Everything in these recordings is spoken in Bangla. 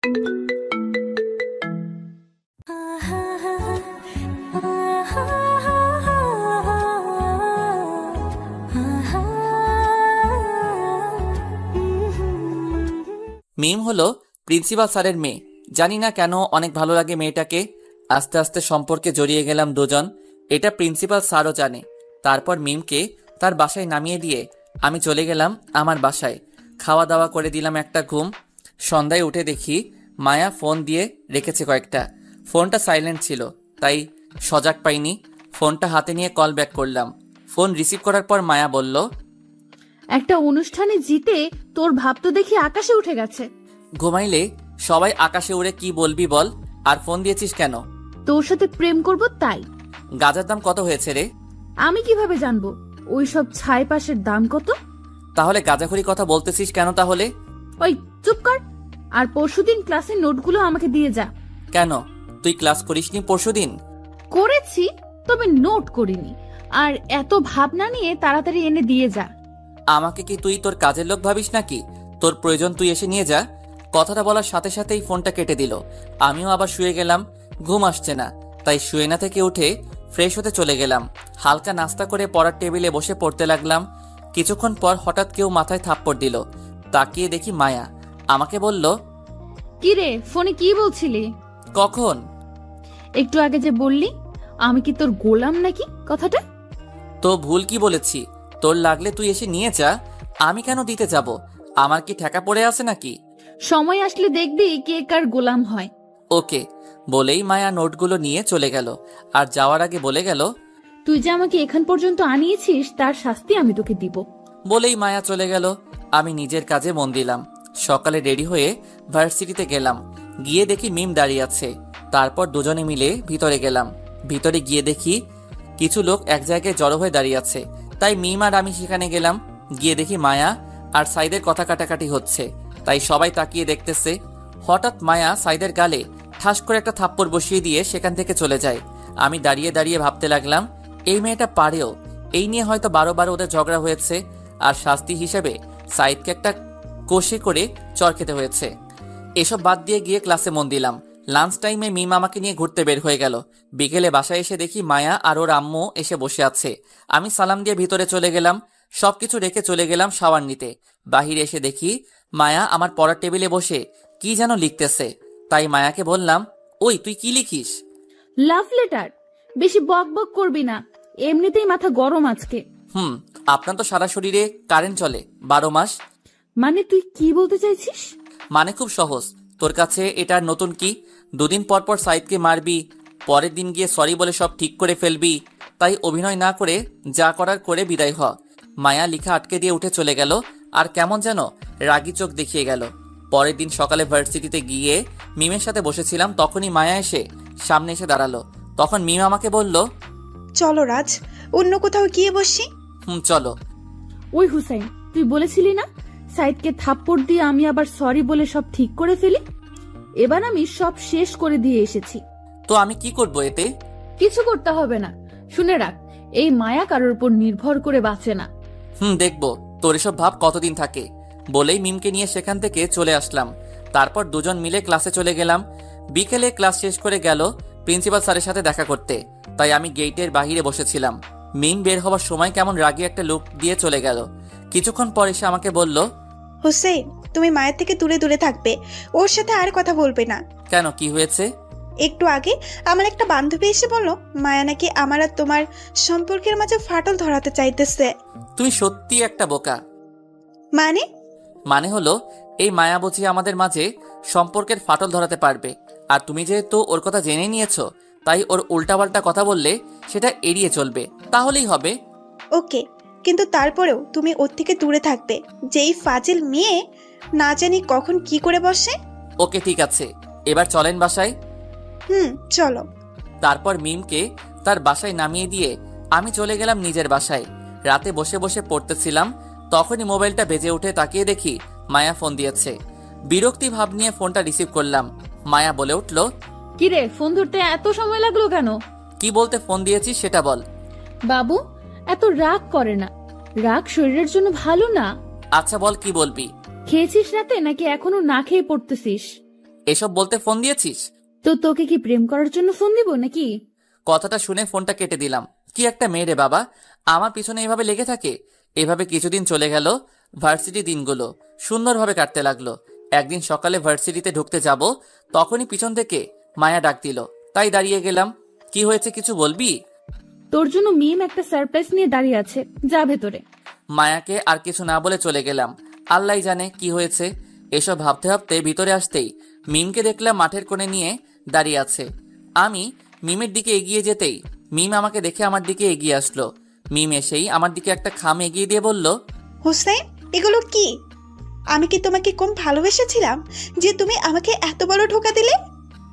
মিম হলো প্রিন্সিপাল স্যারের মেয়ে। জানি না কেন অনেক ভালো লাগে মেয়েটাকে। আস্তে আস্তে সম্পর্কে জড়িয়ে গেলাম দুজন। এটা প্রিন্সিপাল স্যারও জানে। তারপর মিমকে তার বাসায় নামিয়ে দিয়ে আমি চলে গেলাম আমার বাসায়। খাওয়া দাওয়া করে দিলাম, একটা ঘুম। সন্ধ্যায় উঠে দেখি মায়া ফোন দিয়ে রেখেছে কয়েকটা। ফোনটা সাইলেন্ট ছিল, তাই সজাগ পাইনি। ফোনটা হাতে নিয়ে কল ব্যাক করলাম। ফোন রিসিভ করার পর মায়া বলল, একটা অনুষ্ঠানে জিতে তোর ভাব তো দেখি আকাশে উঠে গেছে। ঘুমাইলে সবাই আকাশে উড়ে, কি বলবি বল। আর ফোন দিয়েছিস কেন? তোর সাথে প্রেম করব তাই। গাজার দাম কত হয়েছে রে? আমি কিভাবে জানবো ওই সব ছাই পাশের দাম কত? তাহলে গাজাখড়ি কথা বলতেছিস কেন তাহলে? ওই চুপ কর। আর পরশুদিন ক্লাসের নোটগুলো আমাকে দিয়ে যা। কেন, তুই ক্লাস করিসনি পরশুদিন? করেছি, তবে নোট করিনি। আর এত ভাবনা নিয়ে তাড়াতাড়ি এনে দিয়ে যা। আমাকে কি তুই তোর কাজের লোক ভাবিস নাকি? তোর প্রয়োজন তুই এসে নিয়ে যা। কথাটা বলার সাথে সাথেই ফোনটা কেটে দিল। আমিও আবার শুয়ে গেলাম। ঘুম আসছে না, তাই শুয়ে না থেকে উঠে ফ্রেশ হতে চলে গেলাম। হালকা নাস্তা করে পড়ার টেবিলে বসে পড়তে লাগলাম। কিছুক্ষণ পর হঠাৎ কেউ মাথায় থাপ্পড় দিল। তাকিয়ে দেখি মায়া। আমাকে বলল, কি রে, ফোনে কি বলছিলি? কখন? একটু আগে যে বললি আমি কি তোর গোলাম নাকি, কথাটা তো ভুল কি বলেছি? তোর লাগলে তুই এসে নিয়ে যা। আমি কেন দিতে যাব? আমার কি ঠেকা পড়ে আছে নাকি? সময় আসলে দেখবি কে কার গোলাম হয়। ওকে বলেই মায়া নোটগুলো নিয়ে চলে গেল। আর যাওয়ার আগে বলে গেল, তুই যে আমাকে এখান পর্যন্ত আনিয়েছিস তার শাস্তি আমি তোকে দিব। বলেই মায়া চলে গেল। আমি নিজের কাজে মন দিলাম। সকালে রেডি হয়ে ভার্সিটিতে গেলাম। গিয়ে দেখি মিম দাঁড়িয়ে আছে। তারপর দুজনে মিলে ভিতরে গেলাম। ভিতরে গিয়ে দেখি কিছু লোক এক জায়গায় জড়ো হয়ে দাঁড়িয়ে আছে, তাই মিম আর আমি সেখানে গেলাম। গিয়ে দেখি মায়া আর সাইদের কথা কাটাকাটি হচ্ছে, তাই সবাই তাকিয়ে দেখতেছে। হঠাৎ মায়া সাইদের গালে ঠাস করে একটা থাপ্পড় বসিয়ে দিয়ে সেখান থেকে চলে যায়। আমি দাঁড়িয়ে দাঁড়িয়ে ভাবতে লাগলাম, এই মেয়েটা পারেও। এই নিয়ে হয়তো 12 ওদের ঝগড়া হয়েছে, আর শাস্তি হিসেবে সাইদকে একটা কষে করে চর খেতে হয়েছে। এসব বাদ দিয়ে গিয়ে ক্লাসে মন দিলাম। লাঞ্চ টাইমে মিম আমাকে নিয়ে ঘুরতে বের হয়ে গেল। বিকেলে বাসায় এসে দেখি মায়া আর ওর আম্মু এসে বসে আছে। আমি সালাম দিয়ে ভিতরে চলে গেলাম। সবকিছু রেখে চলে গেলাম শাওয়ার নিতে। বাহিরে এসে দেখি মায়া আমার পড়ার টেবিলে বসে কি যেন লিখতেছে। তাই মায়াকে বললাম, ওই তুই কি লিখিস? Love letter. বেশি বক বক করবি না, এমনিতেই মাথা গরম আজকে। আপনার তো সারা শরীরে কারেন্ট চলে 12 মাস। মানে তুই কি বলতে চাইছিস? মানে খুব সহজ, তোর কাছে এটা নতুন কি? দুদিন পর পর সাইদকে মারবি, পরের দিন গিয়ে সরি বলে সব ঠিক করে ফেলবি। তাই অভিনয় না করে যা করার করে বিদায় হ। মায়া লিখা আটকে দিয়ে উঠে চলে গেল। আর কেমন যেন রাগি চোখ দেখিয়ে গেল। পরের দিন সকালে ভার্সিটিতে গিয়ে মিমের সাথে বসেছিলাম, তখনই মায়া এসে সামনে এসে দাঁড়ালো। তখন মিম আমাকে বলল, চলো রাজ, অন্য কোথাও গিয়ে বসি। চলো। ওই হুসাইন, তুই বলেছিলি না সাইদকে থাপ্পড় দিয়ে আমি আবার সরি বলে সব ঠিক করে ফেলি? এবার আমি সব শেষ করে দিয়ে এসেছি। তো আমি কি করব এতে? কিছু করতে হবে না। শুনে রাখ, এই মায়া কারোর উপর নির্ভর করে বাঁচে না। দেখবো তোর এসব ভাব কতদিন থাকে। বলেই মিমকে নিয়ে সেখান থেকে চলে আসলাম। তারপর দুজন মিলে ক্লাসে চলে গেলাম। বিকেলে ক্লাস শেষ করে গেল প্রিন্সিপাল স্যারের সাথে দেখা করতে, তাই আমি গেটের বাহিরে বসেছিলাম। মিম বের হওয়ার সময় কেমন রাগী একটা লুক দিয়ে চলে গেল। কিছুক্ষণ পর এসে আমাকে বলল, হুসেইন, তুমি মায়ের থেকে দূরে দূরে থাকবে, ওর সাথে আর কথা বলবে না। কেন, কি হয়েছে? একটু আগে আমার একটা বান্ধবী এসে বলল মায়া নাকি আমার আর তোমার সম্পর্কের মাঝে ফাটল ধরাতে চাইতেছে। তুমি সত্যি একটা বোকা। মানে হলো এই মায়া বুঝি আমাদের মাঝে সম্পর্কের ফাটল ধরাতে পারবে। আর তুমি যেহেতু ওর কথা জেনে নিয়েছো, তাই ওর উল্টাপাল্টা কথা বললে সেটা এড়িয়ে চলবে, তাহলেই হবে। ওকে, কিন্তু তারপরেও তুমি ওর থেকে দূরে থাকবে। যেই ফাজিল মেয়ে না জানি কখন কি করে বসে। ওকে ঠিক আছে, এবার চলেন বাসায়। চলো। তারপর মিমকে তার বাসায় নামিয়ে দিয়ে আমি চলে গেলাম নিজের বাসায়। রাতে বসে বসে পড়তেছিলাম, তখনই মোবাইলটা বেজে উঠে তাকিয়ে দেখি মায়া ফোন দিয়েছে। বিরক্তি ভাব নিয়ে ফোনটা রিসিভ করলাম। মায়া বলে উঠল, কিরে, ফোন ধরতে এত সময় লাগলো কেন? কি বলতে ফোন দিয়েছিস সেটা বল। বাবু, এত রাগ করে না, রাগ শরীরের জন্য ভালো না। আচ্ছা বল, কি বলবি? খেয়েছিস রাতে নাকি এখনো না খেয়ে পড়তেছিস? এসব বলতে ফোন দিয়েছিস? তো তোকে কি প্রেম করার জন্য ফোন দিব নাকি? কথাটা শুনে ফোনটা কেটে দিলাম। কি একটা মেয়ে রে বাবা, আমার পিছনে এভাবে লেগে থাকে। এভাবে কিছুদিন চলে গেল। ভার্সিটি দিনগুলো সুন্দরভাবে কাটতে লাগলো। একদিন সকালে ভার্সিটিতে ঢুকতে যাব, তখনই পিছন থেকে মায়া ডাক দিল, তাই দাঁড়িয়ে গেলাম। কি হয়েছে, কিছু বলবি? তোর জন্য মিম একটা সারপ্রাইজ নিয়ে দাঁড়িয়ে আছে, যা ভেতরে। মায়াকে আর কিছু না বলে চলে গেলাম। আল্লাহ জানে কি হয়েছে। এসব ভাবতে ভাবতে ভিতরে আসতেই মিমকে দেখলাম মাঠের কোণে নিয়ে দাঁড়িয়ে আছে। আমি মিমের দিকে এগিয়ে যেতেই মিম আমাকে দেখে আমার দিকে এগিয়ে আসলো। মিম এসেই আমার দিকে একটা খাম এগিয়ে দিয়ে বলল, হুসাইন, এগুলো কি? আমি কি তোমাকে কম ভালোবেসেছিলাম যে তুমি আমাকে এত বড় ধোঁকা দিলে?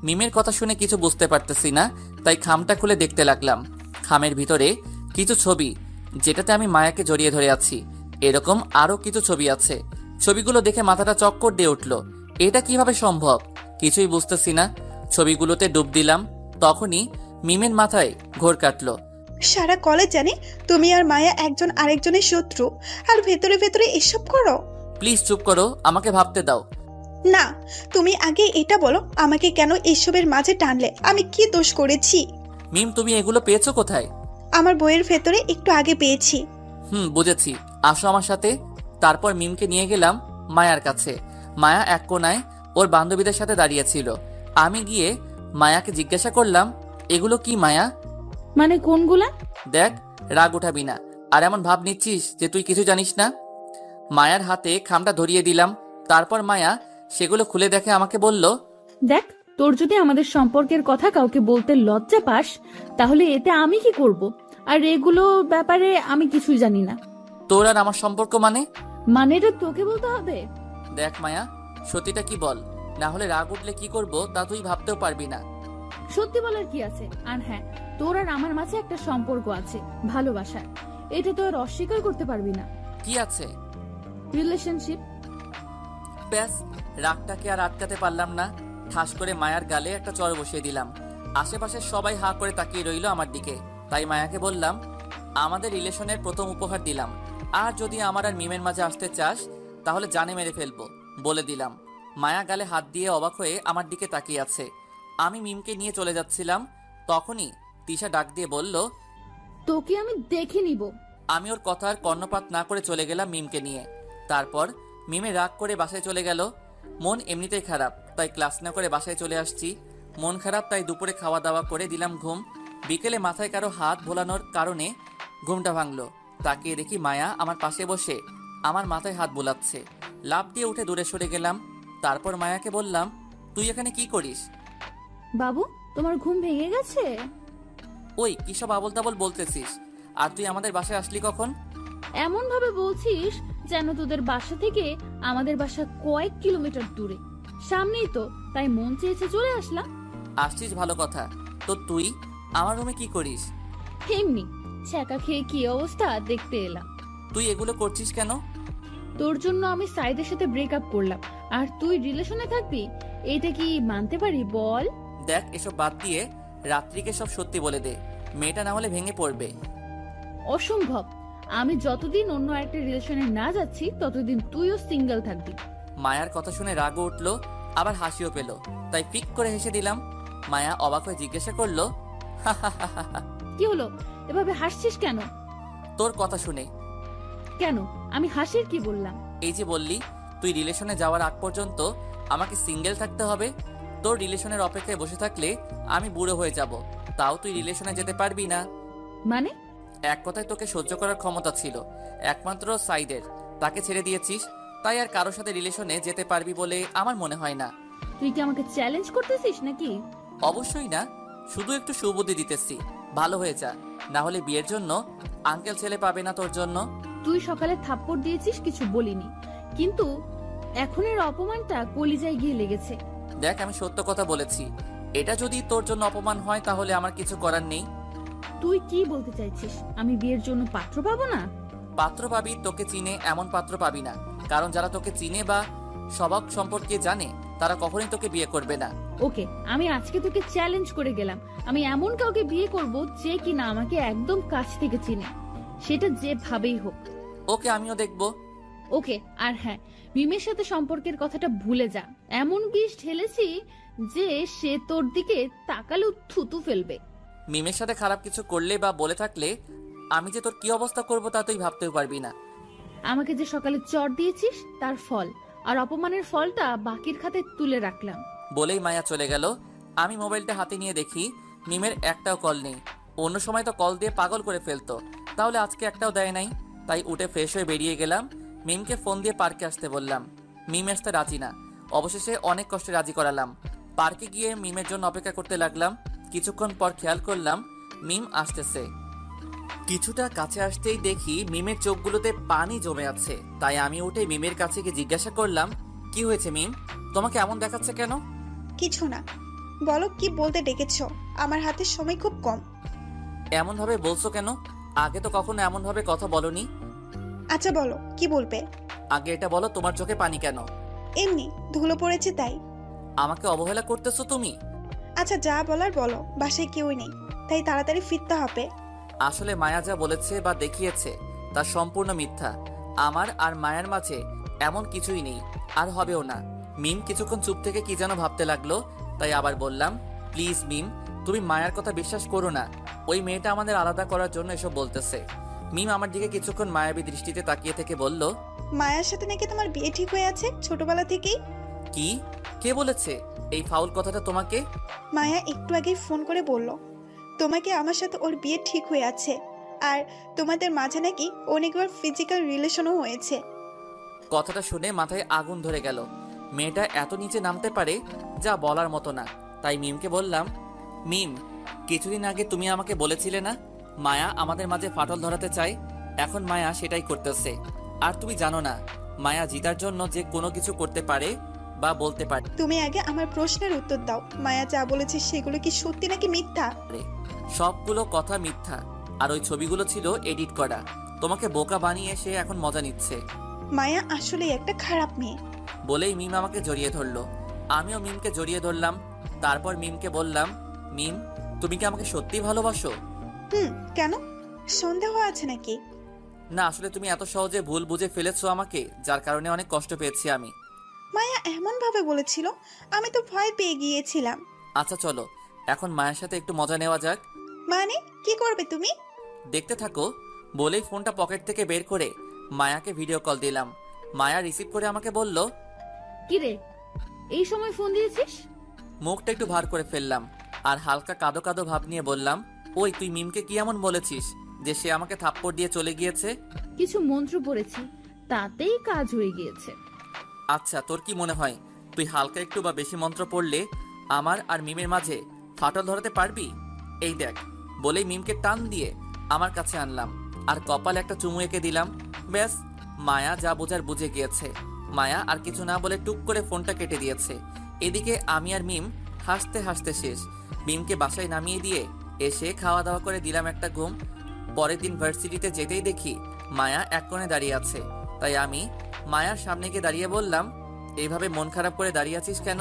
মিমের কথা শুনে কিছু বুঝতে পারতেছি না, তাই খামটা খুলে দেখতে লাগলাম। খামের ভিতরে কিছু ছবি, যেটাতে আমি মায়াকে জড়িয়ে ধরে আছি। এরকম আরো কিছু ছবি আছে। ছবিগুলো দেখে মাথাটা চক্কর দিয়ে উঠল। এটা কিভাবে সম্ভব কিছুই বুঝতেছি না। ছবিগুলোতে ডুব দিলাম, তখনই মিমের মাথায় ঘোর কাটলো। সারা কলেজ জানে তুমি আর মায়া একজন আরেকজনের শত্রু, আর ভেতরে ভেতরে এসব করো। প্লিজ চুপ করো, আমাকে ভাবতে দাও। না, তুমি আগে এটা বলো, আমাকে কেন এসবের মাঝে টানলে? আমি কি দোষ করেছি? মিম, তুমি এগুলো পেয়েছো কোথায়? আমার বইয়ের ভেতরে একটু আগে পেয়েছি। বুঝেছি, আসো আমার সাথে। তারপর মিমকে নিয়ে গেলাম মায়ার কাছে। মায়া এক কোনায় ওর বান্ধবীদের সাথে দাঁড়িয়েছিল। আমি গিয়ে মায়াকে জিজ্ঞাসা করলাম, এগুলো কি মায়া? মানে কোনগুলা? দেখ, রাগ উঠাবি না, আর এমন ভাব নিচ্ছিস যে তুই কিছু জানিস না। মায়ার হাতে খামটা ধরিয়ে দিলাম। তারপর মায়া সেগুলো খুলে দেখে আমাকে বলল, দেখ, তোর যদি আমাদের সম্পর্কের কথা কাউকে বলতে লজ্জা পাস, তাহলে এতে আমি কি করব? আর এগুলো ব্যাপারে আমি কিছুই জানি না। তোর আর আমার সম্পর্ক মানে? মানে এটা তোকে বলতে হবে? দেখ মায়া, সত্যিটা কি বল, না হলে রাগ উঠলে কি করব তা তুই ভাবতেও পারবি না। সত্যি বলার কি আছে? আর হ্যাঁ, তোর আর আমার মাঝে একটা সম্পর্ক আছে, ভালোবাসার। এটা তো আর অস্বীকার করতে পারবি না। কি আছে? রিলেশনশিপ। ব্যাস, রাগটাকে আর আটকাতে পারলাম না। ঠাস করে মায়ার গালে একটা চড় বসিয়ে দিলাম। আশেপাশে সবাই হা করে তাকিয়ে রইল আমার দিকে। তাই মায়াকে বললাম, আমাদের রিলেশনের প্রথম উপহার দিলাম, আর যদি আমার আর মিমের মাঝে আসতে চাস তাহলে জানে মেরে ফেলবো, বলে দিলাম। মায়া গালে হাত দিয়ে অবাক হয়ে আমার দিকে তাকিয়ে আছে। আমি মিমকে নিয়ে চলে যাচ্ছিলাম, তখনই তিশা ডাক দিয়ে বলল, তোকে আমি দেখে নিব। আমি ওর কথার কর্ণপাত না করে চলে গেলাম মিমকে নিয়ে। তারপর মিমে রাগ করে বাসায় চলে গেল। মন এমনিতেই খারাপ, তাই ক্লাস না করে বাসায় চলে আসছি। মন খারাপ, তাই দুপুরে খাওয়া দাওয়া করে দিলাম ঘুম। বিকেলে মাথায় কারো হাত ভোলানোর কারণে ঘুমটা ভাঙলো। তাকিয়ে দেখি মায়া আমার পাশে বসে আমার মাথায় হাত বোলাচ্ছে। লাফ দিয়ে উঠে দূরে সরে গেলাম। তারপর মায়াকে বললাম, তুই এখানে কি করিস? বাবু, তোমার ঘুম ভেঙে গেছে? ওই কিসব আবল তাবল বলতেছিস? আর তুই আমাদের বাসায় আসলি কখন? এমন ভাবে বলছিস যেন তোদের বাসা থেকে আমাদের বাসা কয়েক কিলোমিটার দূরে, সামনেই তো, তাই মন চেয়েছে চলে আসলাম। আসছিস ভালো কথা, তো তুই আমার রুমে কি করিস? এমনি ছ্যাঁকা খেয়ে কি অবস্থা দেখতে এলাম। তুই এগুলো করছিস কেন? তোর জন্য আমি সাইদের সাথে ব্রেকআপ করলাম, আর তুই রিলেশনে থাকবি? এটা কি মানতে পারি বল? দেখ, এসব বাদ দিয়ে রাত্রিকে সব সত্যি বলে দে, মেয়েটা না হলে ভেঙে পড়বে। অসম্ভব। আমি যতদিন অন্য একটা রিলেশনে না যাচ্ছি ততদিন তুইও সিঙ্গেল থাকবি। মায়ার কথা শুনে রাগও উঠলো, আবার হাসিও পেল, তাই ফিক করে হেসে দিলাম। মায়া অবাক হয়ে জিজ্ঞাসা করলো, কি হলো, এভাবে হাসছিস কেন? তোর কথা শুনে। কেন, আমি হাসির কি বললাম? এই যে বললি তুই রিলেশনে যাওয়ার আগ পর্যন্ত আমাকে সিঙ্গেল থাকতে হবে। তোর রিলেশনের অপেক্ষায় বসে থাকলে আমি বুড়ো হয়ে যাব, তাও তুই রিলেশনে যেতে পারবি না। মানে? এক কথায় তোকে সহ্য করার ক্ষমতা ছিল একমাত্র সাইদের, তাকে ছেড়ে দিয়েছিস, তাই আর কারোর সাথে রিলেশনে যেতে পারবি বলে আমার মনে হয় না। তুই কি আমাকে চ্যালেঞ্জ করতেছিস নাকি? অবশ্যই না, শুধু একটু সুবুদ্ধি দিতেছি, ভালো হয়ে যা, না হলে বিয়ের জন্য আঙ্কেল ছেলে পাবে না তোর জন্য। তুই সকালে থাপ্পড় দিয়েছিস, কিছু বলিনি, কিন্তু এখনের অপমানটা কলিজায় গিয়ে লেগেছে। দেখ, আমি সত্য কথা বলেছি, এটা যদি তোর জন্য অপমান হয় তাহলে আমার কিছু করার নেই। তুই কি বলতে চাইছিস? আমি বিয়ের জন্য পাত্র পাবো না? পাত্র পাবি, তোকে চিনে এমন পাত্র পাবি না, কারণ যারা তোকে চিনে বা স্বভাব সম্পর্কে জানে তারা কখনোই তোকে বিয়ে করবে না। ওকে, আমি আজকে তোকে চ্যালেঞ্জ করে গেলাম, আমি এমন কাউকে বিয়ে করব যে কিনা আমাকে একদম কাছ থেকে চিনে, সেটা যেভাবেই হোক। ওকে, আমিও দেখবো। ওকে, আর হ্যাঁ, মিমের সাথে সম্পর্কের কথাটা ভুলে যা। এমন বিষ ঢেলেছি যে সে তোর দিকে তাকালে থুতু ফেলবে। মিমের সাথে খারাপ কিছু করলে বা বলে থাকলে আমি যে তোর কি অবস্থা করবো তা তুই ভাবতেও পারবি না। আমাকে যে সকালে চট দিয়েছিস তার ফল, আর অপমানের ফলটা বাকির খাতে তুলে রাখলাম। বলেই মায়া চলে গেল। আমি মোবাইলটা হাতে নিয়ে দেখি মিমের একটাও কল নেই। অন্য সময় তো কল দিয়ে পাগল করে ফেলতো, তাহলে আজকে একটাও দেয় নাই। তাই উঠে ফ্রেশ হয়ে বেরিয়ে গেলাম। মিমকে ফোন দিয়ে পার্কে আসতে বললাম। মিম আসতে রাজি না, অবশেষে অনেক কষ্টে রাজি করালাম। পার্কে গিয়ে মিমের জন্য অপেক্ষা করতে লাগলাম। কিছুক্ষণ পর খেয়াল করলাম মিম আসতেছে। কিছুটা কাছে আসতেই দেখি মিমের চোখগুলোতে পানি জমে আছে। তাই আমি উঠে মিমের কাছে গিয়ে জিজ্ঞাসা করলাম, কি হয়েছে মিম, তোমাকে এমন দেখাচ্ছে কেন? কিছু না, বলো কি বলতে ডেকেছো? আমার হাতে সময় খুব কম। এমন ভাবে বলছো কেন? আগে তো কখনো এমন ভাবে কথা বলনি। আচ্ছা বলো কি বলবে। আগে এটা বলো, তোমার চোখে পানি কেন? এমনি ধুলো পড়েছে তাই। আমাকে অবহেলা করতেছো তুমি? আচ্ছা যা বলার বলো, বাসায় কেউই নেই তাই তাড়াতাড়ি ফিরতে হবে। আসলে মায়া যা বলেছে বা দেখিয়েছে তা সম্পূর্ণ মিথ্যা। আমার আর মায়ার মাঝে এমন কিছুই নেই, আর হবেও না। মিম কিছুক্ষণ চুপ থেকে কি যেন ভাবতে লাগলো, তাই আবার বললাম, প্লিজ মিম, তুমি মায়ার কথা বিশ্বাস করো না। ওই মেয়েটা আমাদের আলাদা করার জন্য এসব বলতেছে। মিম আমার দিকে কিছুক্ষণ মায়াবী দৃষ্টিতে তাকিয়ে থেকে বলল, মায়ার সাথে নাকি তোমার বিয়ে ঠিক হয়ে আছে ছোটবেলা থেকেই। কি? কে বলেছে এই ফাউল কথাটা তোমাকে? মায়া একটু আগেই ফোন করে বলল তোমাকে আমার সাথে ওর বিয়ে ঠিক হয়ে আছে, আর তোমাদের মাঝে নাকি অনেকবার ফিজিক্যাল রিলেশনও হয়েছে। কথাটা শুনে মাথায় আগুন ধরে গেল। মেয়েটা এত নিচে নামতে পারে যা বলার মতো না। তাই মিমকে বললাম, মিম, কিছুদিন আগে তুমি আমাকে বলেছিলে না মায়া আমাদের মাঝে ফাটল ধরাতে চায়? এখন মায়া সেটাই করতেছে। আর তুমি জানো না মায়া জিতার জন্য যে কোনো কিছু করতে পারে বা বলতে পারে। তুমি আগে আমার প্রশ্নের উত্তর দাও, মায়া যা বলেছে সেগুলো কি সত্যি নাকি মিথ্যা? সবগুলো কথা মিথ্যা, আর ওই ছবিগুলো ছিল এডিট করা। তোমাকে বোকা বানিয়ে সে এখন মজা নিচ্ছে। মায়া আসলেই একটা খারাপ মেয়ে। বলেই মিম আমাকে জড়িয়ে ধরলো। আমিও মিমকে জড়িয়ে ধরলাম। তারপর মিমকে বললাম, মিম, তুমি কি আমাকে সত্যি ভালোবাসো? কেন, সন্দেহ আছে নাকি? না, আসলে তুমি এত সহজে ভুল বুঝে ফেলেছো আমাকে, যার কারণে অনেক কষ্ট পেয়েছি আমি। মায়া এমন ভাবে বলেছিল, আমি তো ভয় পেয়ে গিয়েছিলাম। আচ্ছা চলো এখন মায়ের সাথে একটু মজা নেওয়া যাক। মানে কি করবে তুমি? দেখতে থাকো। বলেই ফোনটা পকেট থেকে বের করে মায়াকে ভিডিও কল দিলাম। মায়া রিসিভ করে আমাকে বলল, কিরে, এই সময় ফোন দিয়েছিস? মুখটা একটু ভার করে ফেললাম আর হালকা কাদো কাদো ভাব নিয়ে বললাম, ওই তুই মিমকে কি এমন বলেছিস যে সে আমাকে থাপ্পড় দিয়ে চলে গিয়েছে? কিছু মন্ত্র পড়েছি, তাতেই কাজ হয়ে গিয়েছে। আচ্ছা, তোর কি মনে হয় তুই হালকা একটু বা বেশি মন্ত্র পড়লে আমার আর মিমের মাঝে ফাটল ধরাতে পারবি? এই দেখ। বলেই মিমকে টান দিয়ে আমার কাছে আনলাম আর কপালে একটা চুমু এঁকে দিলাম। ব্যাস, মায়া যা বোঝার বুঝে গিয়েছে। মায়া আর কিছু না বলে টুক করে ফোনটা কেটে দিয়েছে। এদিকে আমি আর মিম হাসতে হাসতে শেষ। মিমকে বাসায় নামিয়ে দিয়ে এসে খাওয়া দাওয়া করে দিলাম একটা ঘুম। পরের দিন ভার্সিটিতে যেতেই দেখি মায়া এক কোণে দাঁড়িয়ে আছে। তাই আমি মায়ার সামনে গিয়ে দাঁড়িয়ে বললাম, এইভাবে মন খারাপ করে দাঁড়িয়ে আছিস কেন?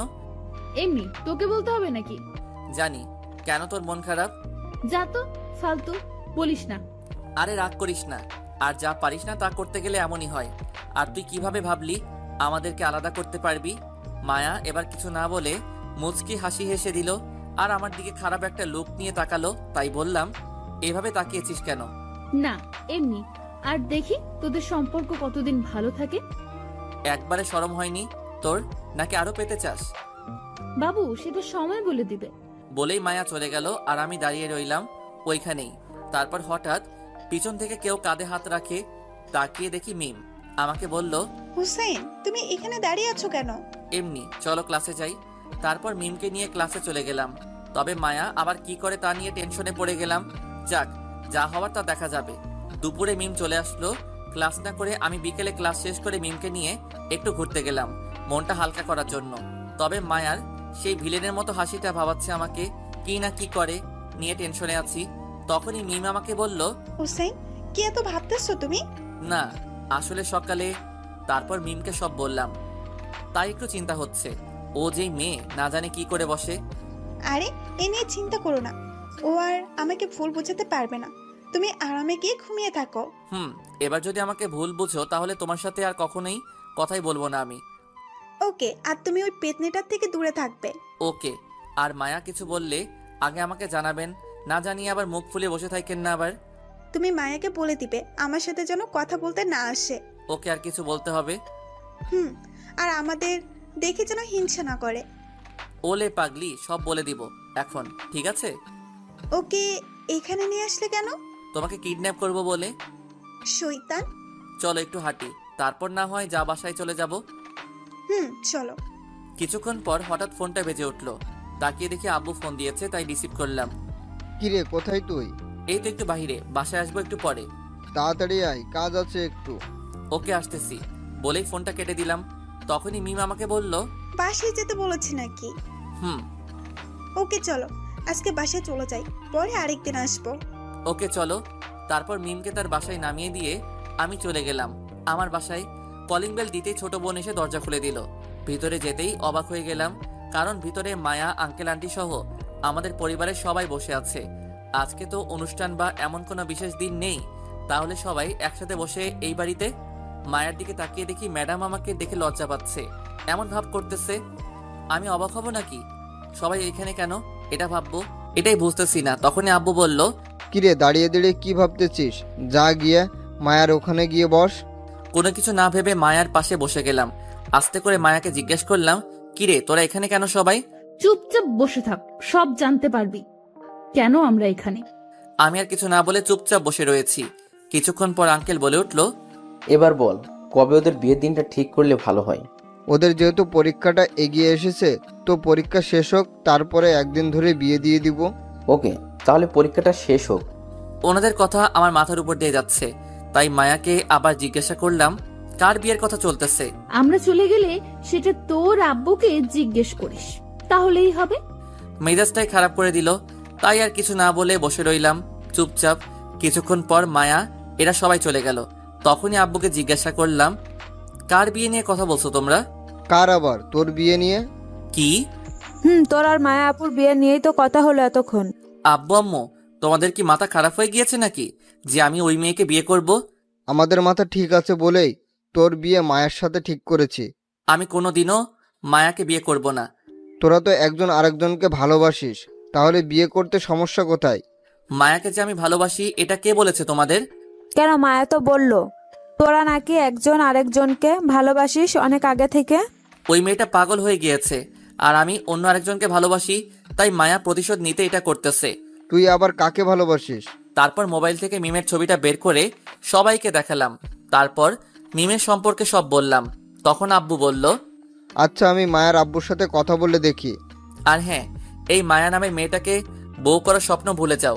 এমনি, তোকে বলতে হবে নাকি? জানি। কেন তোর মন খারাপ? যা তো, ফালতু বলিস না। আরে রাগ করিস না, আর যা পারিস না তা করতে গেলে এমনই হয়। আর তুই কিভাবে ভাবলি আমাদেরকে আলাদা করতে পারবি? মায়া এবার কিছু না বলে মুচকি হাসি হেসে দিল আর আমার দিকে খারাপ একটা লুক নিয়ে তাকালো। তাই বললাম, এভাবে তাকিয়েছিস কেন? না, এমনি। আর দেখি তোদের সম্পর্ক কতদিন ভালো থাকে। একবারে শরম হয়নি তোর, নাকি আরো পেতে চাস? বাবু, সেটা সময় বলে দিবে। বলেই মায়া চলে গেল আর আমি দাঁড়িয়ে রইলাম ওইখানেই। তারপর হঠাৎ পিছন থেকে কেউ কাঁধে হাত রাখে। তাকিয়ে দেখি মিম। আমাকে বলল, হুসেন তুমি এখানে দাঁড়িয়ে আছো কেন? এমনি, চলো ক্লাসে যাই। তারপর মিমকে নিয়ে ক্লাসে চলে গেলাম। তবে মায়া আবার কি করে তা নিয়ে টেনশনে পড়ে গেলাম। যাক, যা হওয়ার তা দেখা যাবে। দুপুরে মিম চলে আসলো। ক্লাস না করে আমি বিকেলে ক্লাস শেষ করে মিমকে নিয়ে একটু ঘুরতে গেলাম মনটা হালকা করার জন্য। তবে মায়ার সেই ভিলেনের মতো হাসিটা ভাবাচ্ছে আমাকে, কি না কি করে নিয়ে টেনশনে আছি। তখনই মিম আমাকে বলল, হুসেন কি এত ভাবতেছো তুমি? না, আসলে সকালে। তারপর মিমকে সব বললাম। তাই একটু চিন্তা হচ্ছে, ও যেই মেয়ে না জানে কি করে বসে। আরে এ নিয়ে চিন্তা করো না, ও আর আমাকে ভুল বোঝাতে পারবে না। তুমি আরামে গিয়ে ঘুমিয়ে থাকো। এবার যদি আমাকে ভুল বুঝো তাহলে তোমার সাথে আর কখনোই কথাই বলবো না আমি। ওকে, আর তুমি ওই পেতনিটার থেকে দূরে থাকবে। ওকে। আর মায়া কিছু বললে আগে আমাকে জানাবেন, না জানিয়ে আবার মুখ ফুলে বসে থাকেন না আবার। তুমি মায়াকে বলে দিবে আমার সাথে যেন কথা বলতে না আসে। ওকে, আর কিছু বলতে হবে? আর আমাদের দেখে যেন হিংসা না করে। ওলে পাগলি, সব বলে দিব এখন, ঠিক আছে? ওকে এখানে নিয়ে আসলে কেন? তোমাকে কিডন্যাপ করব বলে। শয়তান। চলো একটু হাঁটি, তারপর না হয় যা বাসায় চলে যাব। চলো। কিছুক্ষণ পর হঠাৎ ফোনটা বেজে উঠলো। তাকিয়ে দেখি আব্বু ফোন দিয়েছে, তাই রিসিভ করলাম। কিরে, কোথায় তুই? এই তো একটু বাহিরে, বাসায় আসবো একটু পরে। তাড়াতাড়ি আয়, কাজ আছে একটু। ওকে, আসতেছি বলেই ফোনটা কেটে দিলাম। তখনই মিম আমাকে বলল, বাসায় যেতে বলেছি নাকি? ওকে চলো, আজকে বাসায় চলে যাই, পরে আরেকদিন আসবো। ওকে চলো। তারপর মিমকে তার বাসায় নামিয়ে দিয়ে আমি চলে গেলাম আমার বাসায়। কলিং বেল দিতেই ছোট বোন এসে দরজা খুলে দিল। ভিতরে যেতেই অবাক হয়ে গেলাম, কারণ ভিতরে মায়া, আঙ্কেল, আন্টি সহ আমাদের পরিবারের সবাই বসে আছে। আজকে তো অনুষ্ঠান বা এমন কোনো বিশেষ দিন নেই, তাহলে সবাই একসাথে বসে এই বাড়িতে। মায়ের দিকে তাকিয়ে দেখি ম্যাডাম আমাকে দেখে লজ্জা পাচ্ছে, এমন ভাব করতেছে। আমি অবাক হব নাকি? সবাই এখানে কেন এটা ভাববো, এটাই বুঝতেছি না। তখনই আব্বু বলল, কিরে, দাঁড়িয়ে দাঁড়িয়ে কি ভাবতেছিস? যা গিয়ে মায়ার ওখানে গিয়ে বস। কোনো কিছু না ভেবে মায়ার পাশে বসে গেলাম। আস্তে করে মায়াকে জিজ্ঞেস করলাম, কিরে তোরা এখানে কেন সবাই? চুপচাপ বসে থাক, সব জানতে পারবি কেন আমরা এখানে। আমি আর কিছু না বলে চুপচাপ বসে রয়েছি। কিছুক্ষণ পর আঙ্কেল বলে উঠল, এবার বল, কবে ওদের বিয়ের দিনটা ঠিক করলে ভালো হয়? ওদের যেহেতু পরীক্ষাটা এগিয়ে এসেছে, তো পরীক্ষা শেষ হোক, তারপরে একদিন ধরে বিয়ে দিয়ে দিব। ওকে, তাহলে পরীক্ষাটা শেষ হোক। ওনাদের কথা আমার মাথার উপর দিয়ে যাচ্ছে, তাই মায়াকে আবার জিজ্ঞাসা করলাম, কার বিয়ের কথা চলতেছে? আমরা চলে গেলে সেটা তোর আব্বুকে জিজ্ঞেস করিস, তাহলেই হবে। মেজাজটাই খারাপ করে দিল, তাই আর কিছু না বলে বসে রইলাম চুপচাপ। কিছুক্ষণ পর মায়া এরা সবাই চলে গেল। তখনই আব্বুকে জিজ্ঞাসা করলাম, কার বিয়ে নিয়ে কথা বলছো তোমরা? কার আবার? তোর বিয়ে নিয়ে। কি? তোর আর মায়া আপুর বিয়ে নিয়েই তো কথা হলো এতক্ষণ। আব্বু আম্মু, তোমাদের কি মাথা খারাপ হয়ে গিয়েছে নাকি যে আমি ওই মেয়েকে বিয়ে করব? আমাদের মাথা ঠিক আছে বলেই তোর বিয়ে মায়ের সাথে ঠিক করেছি। আমি কোনোদিনও মায়াকে বিয়ে করব না। তোরা তো একজন আরেকজনকে ভালোবাসিস, তাহলে বিয়ে করতে সমস্যা কোথায়? মায়াকে যে আমি ভালোবাসি এটা কে বলেছে তোমাদের? কেন, মায়া তো বললো তোরা নাকি একজন আরেকজনকে ভালোবাসিস অনেক আগে থেকে। ওই মেয়েটা পাগল হয়ে গিয়েছে, আর আমি অন্য আরেকজনকে ভালোবাসি, তাই মায়া প্রতিশোধ নিতে এটা করতেছে। তুই আবার কাকে ভালোবাসিস? তারপর মোবাইল থেকে মিমের ছবিটা বের করে সবাইকে দেখালাম। তারপর মিমের সম্পর্কে সব বললাম। তখন আব্বু বলল, আচ্ছা, আমি মায়ের আব্বুর সাথে কথা বলে দেখি। আর হ্যাঁ, এই মায়া নামের মেয়েটাকে বউ করার স্বপ্ন ভুলে যাও।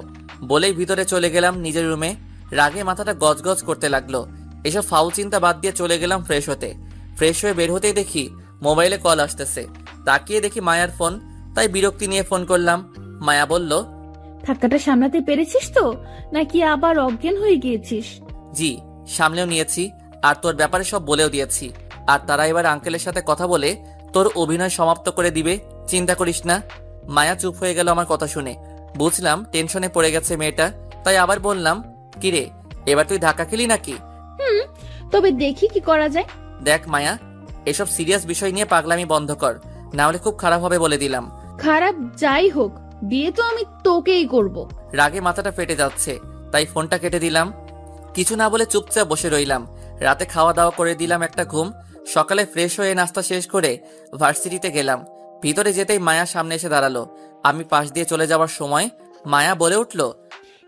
বলেই ভিতরে চলে গেলাম নিজের রুমে। রাগে মাথাটা গজগজ করতে লাগলো। এসব ফাউল চিন্তা বাদ দিয়ে চলে গেলাম ফ্রেশ হতে। ফ্রেশ হয়ে বের হতেই দেখি মোবাইলে কল আসতেছে। তাকিয়ে দেখি মায়ার ফোন, তাই বিরক্তি নিয়ে ফোন করলাম। মায়া বলল, ধাক্কাটা সামলাতে পেরেছিস তো, নাকি আবার অজ্ঞান হয়ে গিয়েছিস? জি, সামলেও নিয়েছি, আর তোর ব্যাপারে সব বলেও দিয়েছি। আর তারা এবার আঙ্কেলের সাথে কথা বলে তোর অভিনয় সমাপ্ত করে দিবে, চিন্তা করিস না। মায়া চুপ হয়ে গেল আমার কথা শুনে। বুঝলাম টেনশনে পড়ে গেছে মেয়েটা, তাই আবার বললাম, কিরে এবার তুই ধাক্কা খেলি নাকি? তবে দেখি কি করা যায়। দেখ মায়া, এসব সিরিয়াস বিষয় নিয়ে পাগলামি বন্ধ কর, না হলে খুব খারাপ হবে বলে দিলাম। খারাপ যাই হোক, বিয়ে তো আমি তোকেই করব। রাগে মাথাটা ফেটে যাচ্ছে, তাই ফোনটা কেটে দিলাম। কিছু না বলে চুপচাপ বসে রইলাম। রাতে খাওয়া দাওয়া করে দিলাম একটা ঘুম। সকালে ফ্রেশ হয়ে নাস্তা শেষ করে ভার্সিটিতে গেলাম। ভিতরে যেতেই মায়া সামনে এসে দাঁড়ালো। আমি পাশ দিয়ে চলে যাওয়ার সময় মায়া বলে উঠল,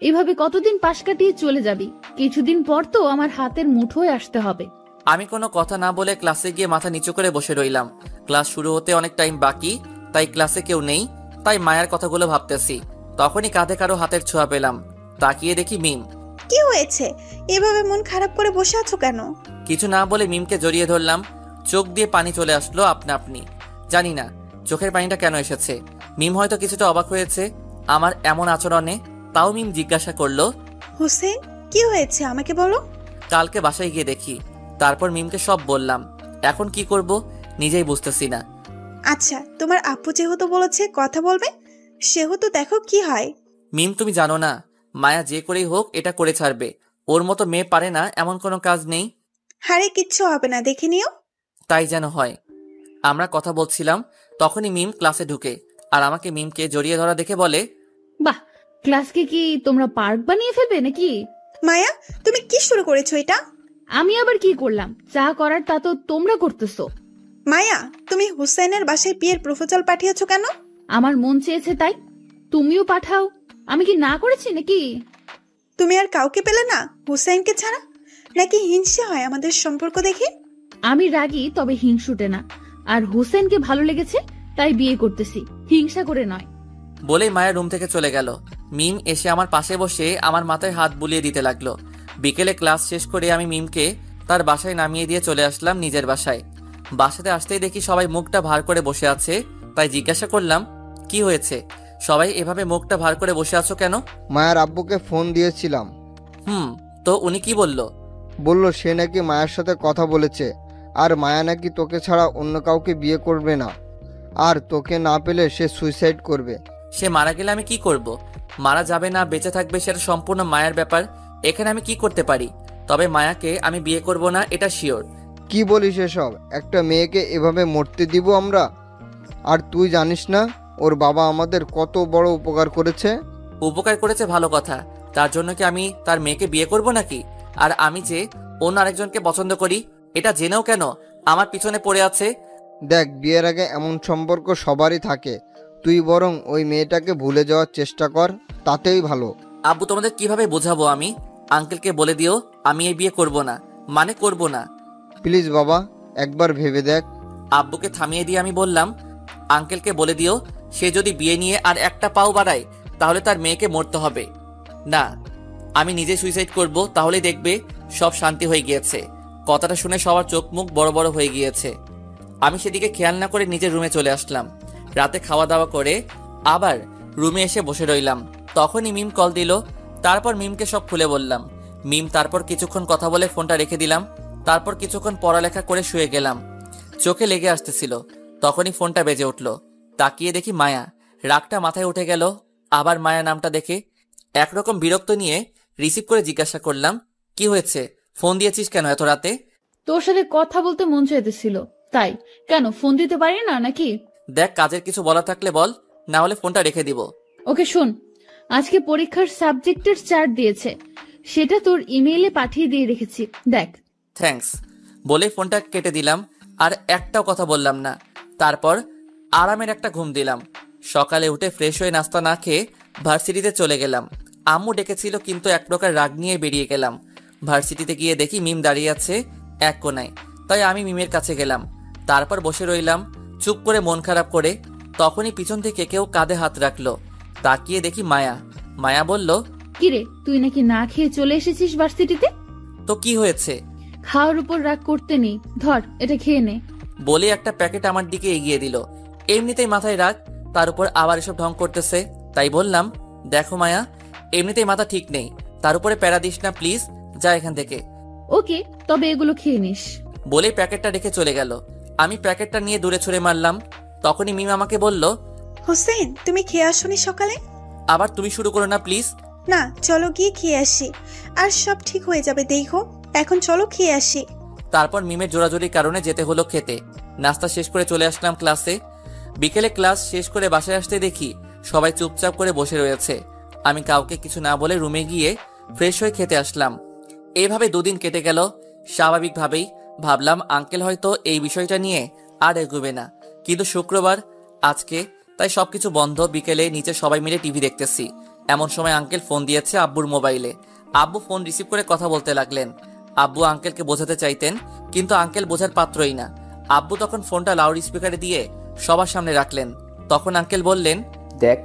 এভাবে কতদিন পাশ কাটিয়ে চলে যাবি? কিছুদিন পর তো আমার হাতের মুঠোয় আসতে হবে। আমি কোনো কথা না বলে ক্লাসে গিয়ে মাথা নিচু করে বসে রইলাম। ক্লাস শুরু হতে অনেক টাইম বাকি, তাই ক্লাসে কেউ নেই, তাই মায়ার কথাগুলো ভাবতেছি। তখনই কাঁধে কারো হাতের ছোঁয়া পেলাম। তাকিয়ে দেখি মিম। কি হয়েছে? এভাবে মন খারাপ করে বসে আছো কেন? কিছু না বলে মিমকে জড়িয়ে ধরলাম। চোখ দিয়ে পানি চলে আসলো আপনা আপনি। জানি না চোখের পানিটা কেন এসেছে। মিম হয়তো কিছুটা অবাক হয়েছে আমার এমন আচরণে, তাও মিম জিজ্ঞাসা করলো, হোসেন কি হয়েছে আমাকে বলো। কালকে বাসায় গিয়ে দেখি। তারপর মিমকে সব বললাম। এখন কি করব নিজেই বুঝতেছি না। আচ্ছা, তোমার আপু যেহেতু বলেছে কথা বলবে, সেহেতু দেখো কি হয়। মিম তুমি জানো না মায়া যে করেই হোক এটা করে ছাড়বে। ওর মতো মেয়ে পারে না এমন কোনো কাজ নেই। হারে কিচ্ছু হবে না, দেখে নিও। তাই যেন হয়। আমরা কথা বলছিলাম, তখনই মিম ক্লাসে ঢুকে আর আমাকে মিমকে জড়িয়ে ধরা দেখে বলে, বাহ, ক্লাসকে কি তোমরা পার্ক বানিয়ে ফেলবে নাকি? মায়া, তুমি কি শুরু করেছো এটা? আমি আবার কি করলাম? যা করার তা তো তোমরা করতেছো। মায়া, তুমি হুসাইনের বাসায় বিয়ের প্রপোজাল পাঠিয়েছো কেন? আমার মন চেয়েছে তাই। তুমিও পাঠাও। আমি কি না করেছি নাকি? তুমি আর কাউকে পেলে না হুসাইনকে ছাড়া? নাকি হিংসে হয় আমাদের সম্পর্ক দেখে? আমি রাগী, তবে হিংসুটে না। আর হোসেনকে ভালো লেগেছে তাই বিয়ে করতেছি, হিংসা করে নয়। বলেই মায়া রুম থেকে চলে গেল। মিম এসে আমার পাশে বসে আমার মাথায় হাত বুলিয়ে দিতে লাগলো। বিকেলে ক্লাস শেষ করে আমি মিমকে তার বাসায় নামিয়ে দিয়ে চলে আসলাম নিজের বাসায়। বাসাতে আসতেই দেখি সবাই মুখটা ভার করে বসে আছে, তাই জিজ্ঞাসা করলাম, কি হয়েছে? সবাই এভাবে মুখটা ভার করে বসে আছো কেন? মায়ের আব্বুকে ফোন দিয়েছিলাম। তো উনি কি বলল? বলল সে নাকি মায়ের সাথে কথা বলেছে, আর মায়া নাকি তোকে ছাড়া অন্য কাউকে বিয়ে করবে না, আর তোকে না পেলে সে সুইসাইড করবে। সে মারা গেলে আমি কি করব? মারা যাবে না বেঁচে থাকবে সেটা সম্পূর্ণ মায়ের ব্যাপার। এখানে আমি কি করতে পারি? তবে মায়াকে আমি বিয়ে করব না, এটা শিওর। কি বলিস এসব? একটা মেয়েকে এভাবে মরতে দিব আমরা? আর তুই জানিস না ওর বাবা আমাদের কত বড় উপকার করেছে? উপকার করেছে ভালো কথা, তার জন্য কি আমি তার মেয়েকে বিয়ে করব নাকি? আর আমি যে অন্য আরেকজনকে পছন্দ করি এটা জেনেও কেন আমার পিছনে পড়ে আছে? দেখ, বিয়ের আগে এমন সম্পর্ক সবারই থাকে। তুই বরং ওই মেয়েটাকে ভুলে যাওয়ার চেষ্টা কর, তাতেই ভালো। আব্বু, তোমাদের কিভাবে বোঝাবো আমি? আঙ্কেলকে বলে দিও আমি এই বিয়ে করব না, মানে করব না। প্লিজ বাবা, একবার ভেবে দেখ। আব্বুকে থামিয়ে দিয়ে আমি বললাম, আঙ্কেলকে বলে দিও সে যদি বিয়ে নিয়ে আর একটা পাও বাড়ায় তাহলে তার মেয়েকে মরতে হবে। না, আমি নিজে সুইসাইড করব, তাহলেই দেখবে সব শান্তি হয়ে গিয়েছে। কথাটা শুনে সবার চোখ মুখ বড় বড় হয়ে গিয়েছে। আমি সেদিকে খেয়াল না করে নিজের রুমে চলে আসলাম। রাতে খাওয়া দাওয়া করে আবার রুমে এসে বসে রইলাম। তখনই মিম কল দিল। তারপর মিমকে সব খুলে বললাম। মিম তারপর কিছুক্ষণ কথা বলে ফোনটা রেখে দিলাম। তারপর কিছুক্ষণ পড়ালেখা করে শুয়ে গেলাম। চোখে লেগে আসতেছিল, তখনই ফোনটা বেজে উঠল। তাকিয়ে দেখি মায়া। রাগটা মাথায় উঠে গেল আবার মায়া নামটা দেখে। একরকম বিরক্ত নিয়ে রিসিভ করে জিজ্ঞাসা করলাম, কি হয়েছে? ফোন দিয়েছিস কেন এত রাতে? তোর সাথে কথা বলতে মন চাইতেছিল তাই। কেন, ফোন দিতে পারি না নাকি? দেখ, কাজের কিছু বলা থাকলে বল, না হলে ফোনটা রেখে দিব। ওকে শোন, আজকে পরীক্ষার সাবজেক্টের চার্ট দিয়েছে, সেটা তোর ইমেইলে পাঠিয়ে দিয়ে রেখেছি, দেখ। থ্যাঙ্কস বলে ফোনটা কেটে দিলাম। আর একটাও কথা বললাম না। তারপর আরামের একটা ঘুম দিলাম। সকালে উঠে ফ্রেশ হয়ে নাস্তা না খেয়ে ভার্সিটিতে চলে গেলাম। আম্মু ডেকেছিল, কিন্তু এক প্রকার রাগ নিয়ে বেরিয়ে গেলাম। ভার্সিটিতে গিয়ে দেখি মিম দাঁড়িয়ে আছে এক কোনায়, তাই আমি মিমের কাছে গেলাম। তারপর বসে রইলাম চুপ করে, মন খারাপ করে। তখনই পিছন থেকে কেউ কাঁধে হাত রাখলো। তাকিয়ে দেখি মায়া। মায়া বলল, কিরে, তুই নাকি না খেয়ে চলে এসেছিস ভার্সিটিতে? তো কি হয়েছে? খাওয়ার উপর রাগ করতে নেই, ধর এটা খেয়ে নে। বলে একটা প্যাকেট আমার দিকে এগিয়ে দিল। এমনিতেই মাথায় রাগ, তার উপর আবার এসব ঢং করতেছে, তাই বললাম, দেখো মায়া, এমনিতেই মাথা ঠিক নেই, তার উপরে প্যারা দিস না প্লিজ, যা এখান থেকে। ওকে, তবে এগুলো খেয়ে নিস। বলে প্যাকেটটা রেখে চলে গেল। আমি প্যাকেটটা নিয়ে দূরে ছুঁড়ে মারলাম। তখনই মিম আমাকে বলল, হুসেন, তুমি খেয়ে আসোনি সকালে? আবার তুমি শুরু করো না প্লিজ। না, চলো গিয়ে খেয়ে আসি, আর সব ঠিক হয়ে যাবে দেখো। এখন চলো খেয়ে আসি। তারপর মিমের জোরাজোরির কারণে যেতে হলো খেতে। নাস্তা শেষ করে চলে আসলাম ক্লাসে। বিকেলে ক্লাস শেষ করে বাসায় আসতে দেখি সবাই চুপচাপ করে বসে রয়েছে। আমি কাউকে কিছু না বলে রুমে গিয়ে ফ্রেশ হয়ে খেতে আসলাম। এইভাবে দুদিন কেটে গেল। স্বাভাবিকভাবেই ভাবলাম আঙ্কেল হয়তো এই বিষয়টা নিয়ে আর এগোবে না, কিন্তু শুক্রবার আজকে, তাই সবকিছু বন্ধ। বিকেলে নিচে সবাই মিলে টিভি দেখতেছি। এমন সময় আঙ্কেল ফোন দিয়েছে আব্বুর মোবাইলে। আব্বু ফোন রিসিভ করে কথা বলতে লাগলেন। আব্বু আঙ্কেলকে বোঝাতে চাইতেন, কিন্তু আঙ্কেল বোঝার পাত্রই না। আব্বু তখন ফোনটা লাউড স্পিকারে দিয়ে সবার সামনে রাখলেন। তখন আঙ্কেল বললেন, দেখ,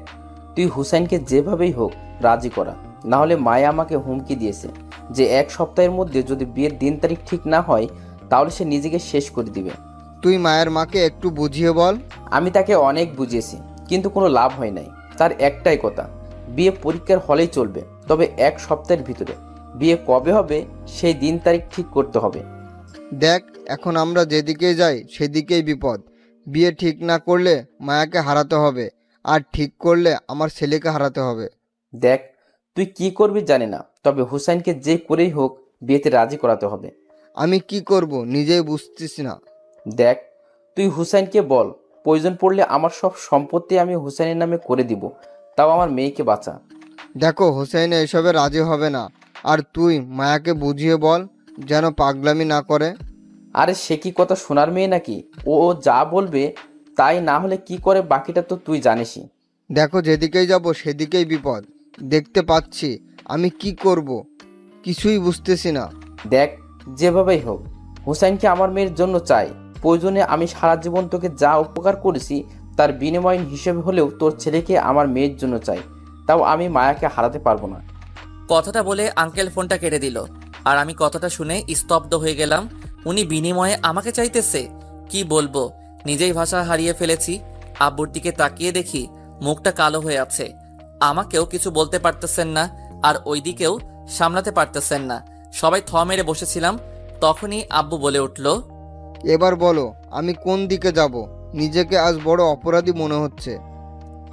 তুই হুসাইনকে যেভাবেই হোক রাজি করা, না হলে মায়া আমাকে হুমকি দিয়েছে যে 1 সপ্তাহের মধ্যে যদি বিয়ের দিন তারিখ ঠিক না হয় তাহলে সে নিজেকে শেষ করে দিবে। তুই মায়ের মাকে একটু বুঝিয়ে বল। আমি তাকে অনেক বুঝিয়েছি, কিন্তু কোনো লাভ হয় নাই। তার একটাই কথা, বিয়ে পরীক্ষার হলেই চলবে, তবে 1 সপ্তাহের ভিতরে। বিয়ে কবে হবে সেই দিন তারিখ ঠিক করতে হবে। দেখ, এখন আমরা যেদিকে যাই সেদিকেই বিপদ। বিয়ে ঠিক না করলে মায়াকে হারাতে হবে, আর ঠিক করলে আমার ছেলেকে হারাতে হবে। দেখ, তুই কি করবি জানি না, তবে হুসাইনকে যে করেই হোক বিয়েতে রাজি করাতে হবে। আমি কি করব নিজেই বুঝতেছি না। দেখ, তুই হুসাইনকে বল, প্রয়োজন পড়লে আমার সব সম্পত্তি আমি হুসাইনের নামে করে দিব, তাও আমার মেয়েকে বাঁচা। দেখো হোসেন এসবে রাজি হবে না, আর তুই মায়াকে বুঝিয়ে বল যেন পাগলামি না করে। আরে সে কি কথা শোনার মেয়ে নাকি? ও যা বলবে তাই, না হলে কি করে বাকিটা তো তুই জানিসই। দেখো যেদিকেই যাব সেদিকেই বিপদ দেখতে পাচ্ছি, আমি কি করব কিছুই বুঝতেছি না। দেখ, যেভাবেই হোক হুসাইনকে আমার মেয়ের জন্য চাই। প্রয়োজনে আমি সারা জীবন তোকে যা উপকার করেছি তার বিনিময় হিসেবে হলেও তোর ছেলেকে আমার মেয়ের জন্য চাই, তাও আমি মায়াকে হারাতে পারবো না। কথাটা বলে আঙ্কেল ফোনটা কেটে দিল। আর আমি কথাটা শুনে স্তব্ধ হয়ে গেলাম। উনি বিনিময়ে আমাকে চাইতেছে? কি বলবো, নিজেই ভাষা হারিয়ে ফেলেছি। আব্বুর দিকে তাকিয়ে দেখি মুখটা কালো হয়ে আছে। আমাকেও কিছু বলতে পারতেছেন না, আর ওইদিকেও সামলাতে পারতেছেন না। সবাই থ মেরে বসেছিলাম। তখনই আব্বু বলে উঠল, এবার বলো আমি কোন দিকে যাব? নিজেকে আজ বড় অপরাধী মনে হচ্ছে।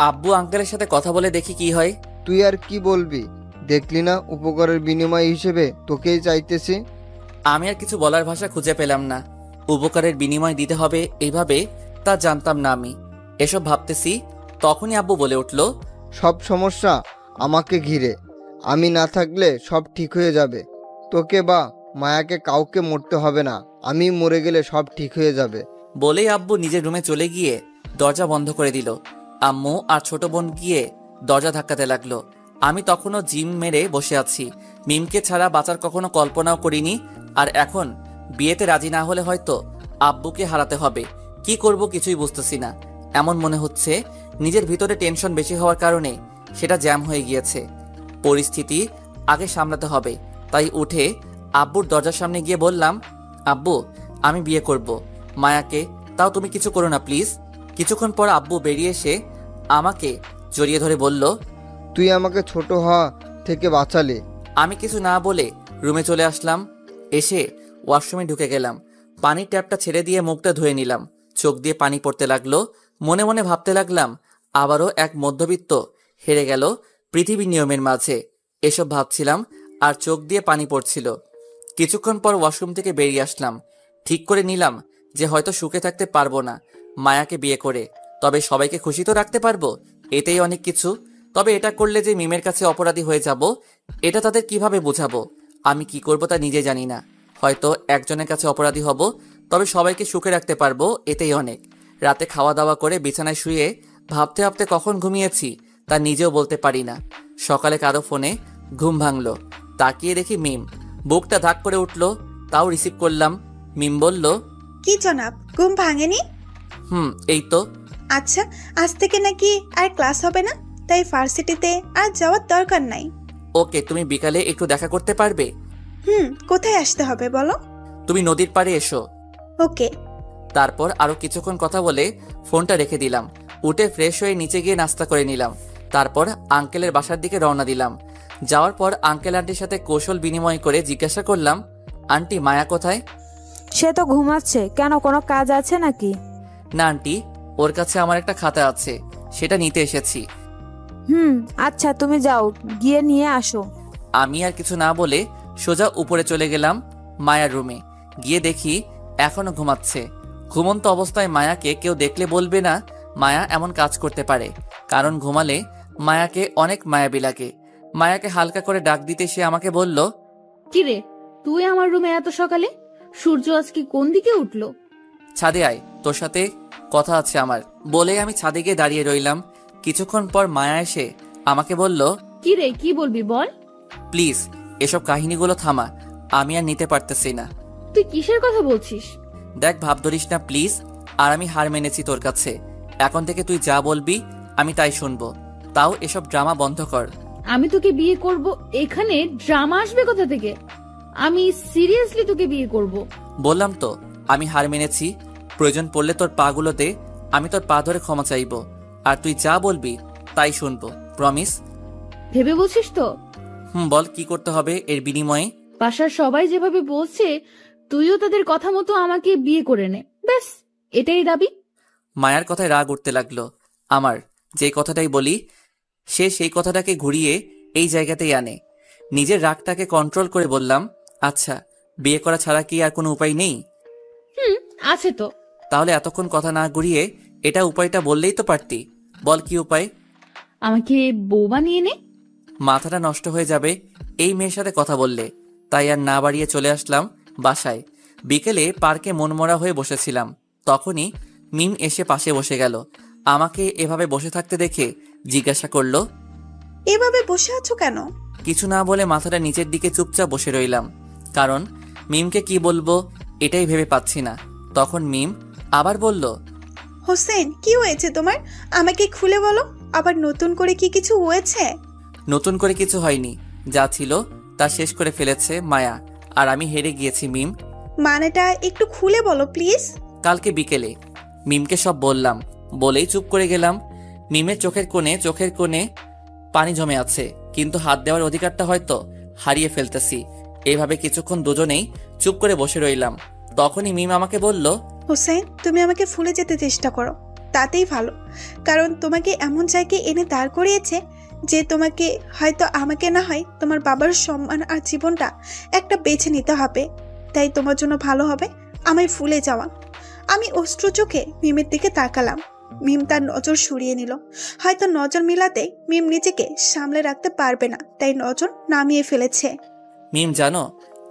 আব্বু আঙ্কেলের সাথে কথা বলে দেখি কি হয়। তুই আর কি বলবি? দেখলি না উপকারের বিনিময় হিসেবে তোকেই চাইতেছি। আমি আর কিছু বলার ভাষা খুঁজে পেলাম না। উপকারের বিনিময় দিতে হবে এইভাবে তা জানতাম না আমি। এসব ভাবতেছি, তখনই আব্বু বলে উঠল, সব সমস্যা আমাকে ঘিরে, আমি না থাকলে সব ঠিক হয়ে যাবে। তোকে বা মায়াকে কাউকে মরতে হবে না, আমি মরে গেলে সব ঠিক হয়ে যাবে। বলেই আব্বু নিজের রুমে চলে গিয়ে দরজা বন্ধ করে দিল। আম্মু আর ছোট বোন গিয়ে দরজা ধাক্কাতে লাগলো। আমি তখনও জিম মেরে বসে আছি। মিমকে ছাড়া বাঁচার কখনো কল্পনাও করিনি। আর এখন বিয়েতে রাজি না হলে হয়তো আব্বুকে হারাতে হবে। কি করব কিছুই বুঝতেছি না। এমন মনে হচ্ছে নিজের ভিতরে টেনশন বেশি হওয়ার কারণে সেটা জ্যাম হয়ে গিয়েছে। পরিস্থিতি আগে সামলাতে হবে। তাই উঠে আব্বুর দরজার সামনে গিয়ে বললাম, আব্বু আমি বিয়ে করব মায়াকে, তাও তুমি কিছু করো না প্লিজ। কিছুক্ষণ পর আব্বু বেরিয়ে এসে আমাকে জড়িয়ে ধরে বলল, তুই আমাকে ছোট হওয়া থেকে বাঁচালে। আমি কিছু না বলে রুমে চলে আসলাম। এসে ওয়াশরুমে ঢুকে গেলাম। পানির ট্যাপটা ছেড়ে দিয়ে মুখটা ধুয়ে নিলাম। চোখ দিয়ে পানি পড়তে লাগলো। মনে মনে ভাবতে লাগলাম, আবারও এক মধ্যবিত্ত হেরে গেল পৃথিবীর নিয়মের মাঝে। এসব ভাবছিলাম আর চোখ দিয়ে পানি পড়ছিল। কিছুক্ষণ পর ওয়াশরুম থেকে বেরিয়ে আসলাম। ঠিক করে নিলাম যে হয়তো সুখে থাকতে পারবো না মায়াকে বিয়ে করে, তবে সবাইকে খুশি তো রাখতে পারবো, এতেই অনেক কিছু। তবে এটা করলে যে মিমের কাছে অপরাধী হয়ে যাব, এটা তাদের কিভাবে বোঝাবো? আমি কি করব তা নিজে জানি না। হয়তো একজনের কাছে অপরাধী হব, তবে সবাইকে সুখে রাখতে পারবো, এতেই অনেক। রাতে খাওয়া দাওয়া করে বিছানায় শুয়ে ভাবতে ভাবতে কখন ঘুমিয়েছি তা নিজেও বলতে পারি না। সকালে কারো ফোনে ঘুম ভাঙলো। তাকিয়ে দেখি মিম। বুকটা ধাক করে উঠলো, তাও রিসিভ করলাম। মিম বলল, কি জনাব, ঘুম ভাঙেনি? এই তো। আচ্ছা, আজ থেকে নাকি আর ক্লাস হবে না, তাই ভার্সিটিতে আর যাওয়ার দরকার নাই। ওকে, তুমি বিকালে একটু দেখা করতে পারবে? কোথায় আসতে হবে বলো? তুমি নদীর পাড়ে এসো। ওকে। তারপর আরো কিছুক্ষণ কথা বলে ফোনটা রেখে দিলাম। উঠে ফ্রেশ হয়ে নিচে গিয়ে নাস্তা করে নিলাম। তারপর আঙ্কেলের বাসার দিকে রওনা দিলাম। যাওয়ার পর আঙ্কেল আন্টির সাথে কৌশল বিনিময় করে জিজ্ঞাসা করলাম, আন্টি মায়া কোথায়? সে তো ঘুমাচ্ছে। কেন, কোনো কাজ আছে নাকি? না আন্টি, ওর কাছে আমার একটা খাতা আছে, সেটা নিতে এসেছি। আচ্ছা, তুমি যাও, গিয়ে নিয়ে আসো। আমি আর কিছু না বলে সোজা উপরে চলে গেলাম মায়ার রুমে। গিয়ে দেখি এখনো ঘুমাচ্ছে। ঘুমন্ত অবস্থায় মায়াকে কেউ দেখলে বলবে না মায়া এমন কাজ করতে পারে, কারণ ঘুমালে মায়াকে অনেক মায়াবী লাগে। মায়াকে হালকা করে ডাক দিতে সে আমাকে বলল, কিরে, তুই আমার রুমে এত সকালে? সূর্য আজকে কোন দিকে উঠলো? ছাদে আয়, তোর সাথে কথা আছে আমার। বলে আমি ছাদে গিয়ে দাঁড়িয়ে রইলাম। কিছুক্ষণ পর মায়া এসে আমাকে বলল, কিরে, কি বলবি বল? প্লিজ এসব কাহিনীগুলো থামা, আমি আর নিতে পারতেছি না। তুই কিসের কথা বলছিস? দেখ, ভাব ধরিস না প্লিজ। আর আমি হার মেনেছি তোর কাছে। এখন থেকে তুই যা বলবি আমি তাই শুনবো। তাও এসব ড্রামা বন্ধ কর। আমি তোকে বিয়ে করব, এখানে ড্রামা আসবে কোথা থেকে? আমি সিরিয়াসলি তোকে বিয়ে করব। বললাম তো আমি হার মেনেছি। প্রয়োজন পড়লে তোর পাগুলোতে আমি তোর পা ধরে ক্ষমা চাইবো, আর তুই যা বলবি তাই শুনবো। প্রমিস? ভেবে বলছিস তো? বল কি করতে হবে এর বিনিময়ে? বাসার সবাই যেভাবে বলছে, তুইও তাদের কথা মতো আমাকে বিয়ে করে নে, ব্যাস এটাই দাবি। মায়ার কথায় রাগ উঠতে লাগলো আমার। যে কথাটাই বলি সে সেই কথাটাকে ঘুরিয়ে এই জায়গাতেই আনে। নিজের রাগটাকে কন্ট্রোল করে বললাম, আচ্ছা বিয়ে করা ছাড়া কি আর কোনো উপায় নেই? আছে তো। তাহলে এতক্ষণ কথা না ঘুরিয়ে এটা উপায়টা বললেই তো পারতি। বল কি উপায়? আমাকে বউ বানিয়ে নে। মাথাটা নষ্ট হয়ে যাবে এই মেয়ের সাথে কথা বললে। তাই আর না বাড়িয়ে চলে আসলাম বাসায়। বিকেলে পার্কে মনমরা হয়ে বসেছিলাম, তখনই মিম এসে পাশে বসে গেল। আমাকে এভাবে বসে থাকতে দেখে জিজ্ঞাসা করলো, এভাবে বসে আছো কেন? কিছু না বলে মাথাটা নিচের দিকে চুপচাপ বসে রইলাম, কারণ মিমকে কি বলবো এটাই ভেবে পাচ্ছি না। তখন মিম আবার বলল, হোসেন কি হয়েছে তোমার? আমাকে খুলে বলো। আবার নতুন করে কি কিছু হয়েছে? নতুন করে কিছু হয়নি, যা ছিল তা শেষ করে ফেলেছে মায়া, আর আমি হেরে গিয়েছি মিম। মানেটা একটু খুলে বলো প্লিজ। কালকে বিকেলে মিমকে সব বললাম, বলেই চুপ করে গেলাম। মিমের চোখের কোণে পানি জমে আছে, কিন্তু হাত দেওয়ার অধিকারটা হয়তো হারিয়ে ফেলতেছি। এইভাবে কিছুক্ষণ দুজনেই চুপ করে বসে রইলাম। তখনই মিম আমাকে বলল, হোসেন তুমি আমাকে ভুলে যেতে চেষ্টা করো, তাতেই ভালো। কারণ তোমাকে এমন জায়গায় এনে দাঁড় করিয়েছে যে তোমাকে হয়তো আমাকে না হয় তোমার বাবার সম্মান আর জীবনটা একটা বেছে নিতে হবে। তাই তোমার জন্য ভালো হবে আমায় ভুলে যাওয়া। আমি অশ্রু চোখে মিমের দিকে তাকালাম। মিম তার নজর সরিয়ে নিল। হয়তো নজর মিলাতে মিম নিজেকে সামলে রাখতে পারবে না, তাই নজর নামিয়ে ফেলেছে। মিম জানো,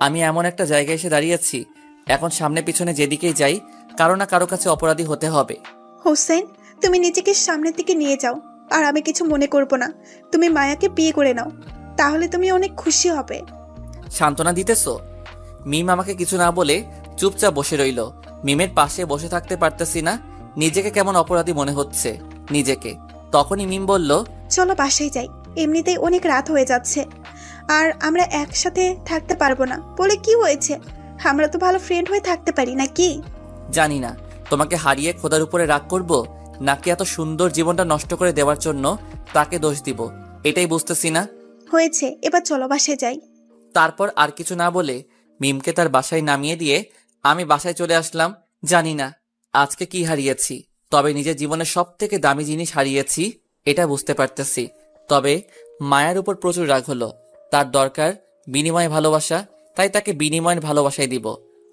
আমি এমন একটা জায়গায় এসে দাঁড়িয়েছি, এখন সামনে পিছনে যেদিকেই যাই কারো না কারো কাছে অপরাধী হতে হবে। হোসেন তুমি নিজেকে সামনের দিকে নিয়ে যাও, আর আমি কিছু মনে করব না। তুমি মায়াকে বিয়ে করে নাও, তাহলে তুমি অনেক খুশি হবে। সান্ত্বনা দিতেছো? মিম আমাকে কিছু না বলে চুপচাপ বসে রইল। মিমের পাশে বসে থাকতে পারতেছি না, নিজেকে কেমন অপরাধী মনে হচ্ছে নিজেকে। তখনই মিম বলল, চলো বাসায় যাই, এমনিতেই অনেক রাত হয়ে যাচ্ছে, আর আমরা একসাথে থাকতে পারবো না বলে কি হয়েছে? আমরা তো ভালো ফ্রেন্ড হয়ে থাকতে পারি নাকি? জানি না তোমাকে হারিয়ে খোদার উপরে রাগ করব, নাকি এত সুন্দর জীবনটা নষ্ট করে দেওয়ার জন্য তাকে দোষ দিব, এটাই বুঝতেছি না। হয়েছে, এবার চলো বাসায় যাই। তারপর আর কিছু না বলে মিমকে তার বাসায় নামিয়ে দিয়ে আমি বাসায় চলে আসলাম। জানি না আজকে কি হারিয়েছি, তবে নিজের জীবনের সব থেকে দামি জিনিস হারিয়েছি এটা বুঝতে পারতেছি। তবে মায়ার উপর প্রচুর রাগ হলো। তার দরকার বিনিময় ভালোবাসা, তাই তাকে বিনিময়ের ভালোবাসাই দিব।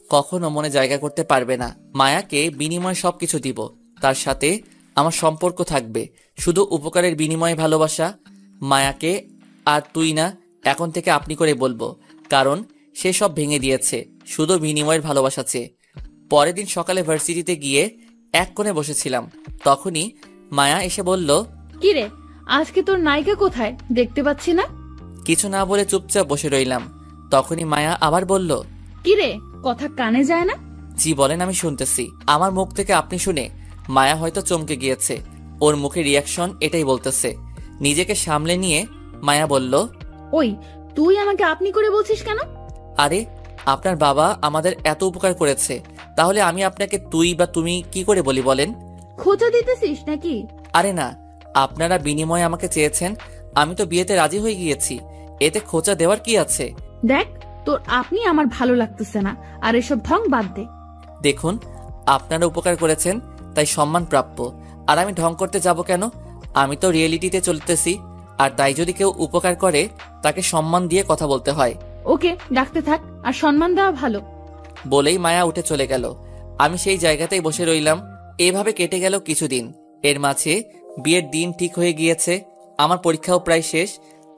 কখনো মনে জায়গা করতে পারবে না। মায়াকে বিনিময় সবকিছু দিব, তার সাথে আমার সম্পর্ক থাকবে শুধু উপকারের বিনিময়ে ভালোবাসা। মায়াকে আর তুই না, এখন থেকে আপনি করে বলবো, কারণ সে সব ভেঙে দিয়েছে শুধু বিনিময়ের ভালোবাসা চেয়ে। পরের দিন সকালে ভার্সিটিতে গিয়ে এক কোণে বসেছিলাম, তখনই মায়া এসে বলল, কিরে, আজকে তোর নায়িকা কোথায়? দেখতে পাচ্ছি না। কিছু না বলে চুপচাপ বসে রইলাম। তখনই মায়া আবার বলল, কিরে, কথা কানে যায় না? জি বলেন, আমি শুনতেছি। আমার মুখ থেকে আপনি শুনে মায়া হয়তো চমকে গিয়েছে, ওর মুখে রিয়াকশন এটাই বলতেছে। নিজেকে সামলে নিয়ে মায়া বলল, ওই তুই আমাকে আপনি করে বলছিস কেন? আরে আপনার বাবা আমাদের এত উপকার করেছে, তাহলে আমি আপনাকে তুই বা তুমি কি করে বলি বলেন? খোঁচা দিতেছিস নাকি? আরে না, আপনারা বিনিময়ে আমাকে চেয়েছেন, আমি তো বিয়েতে রাজি হয়ে গিয়েছি, এতে খোঁচা দেওয়ার কি আছে? দেখ, তোর আপনি আমার ভালো লাগতেছে না, আর এসব ঢং বাদ দে। দেখুন, আপনারা উপকার করেছেন তাই সম্মান প্রাপ্য, আর আমি ঢং করতে যাব কেন? আমি তো রিয়েলিটিতে চলতেছি, আর তাই যদি কেউ উপকার করে তাকে সম্মান দিয়ে কথা বলতে হয়। ওকে, ডাকতে থাক, আর সম্মান দেওয়া ভালো। বলেই মায়া উঠে চলে গেল। আমি সেই জায়গাতেই বসে রইলাম। এভাবে কেটে গেল কিছুদিন। এর মাঝে বিয়ের দিন ঠিক হয়ে গিয়েছে, আমার পরীক্ষাও প্রায় শেষ।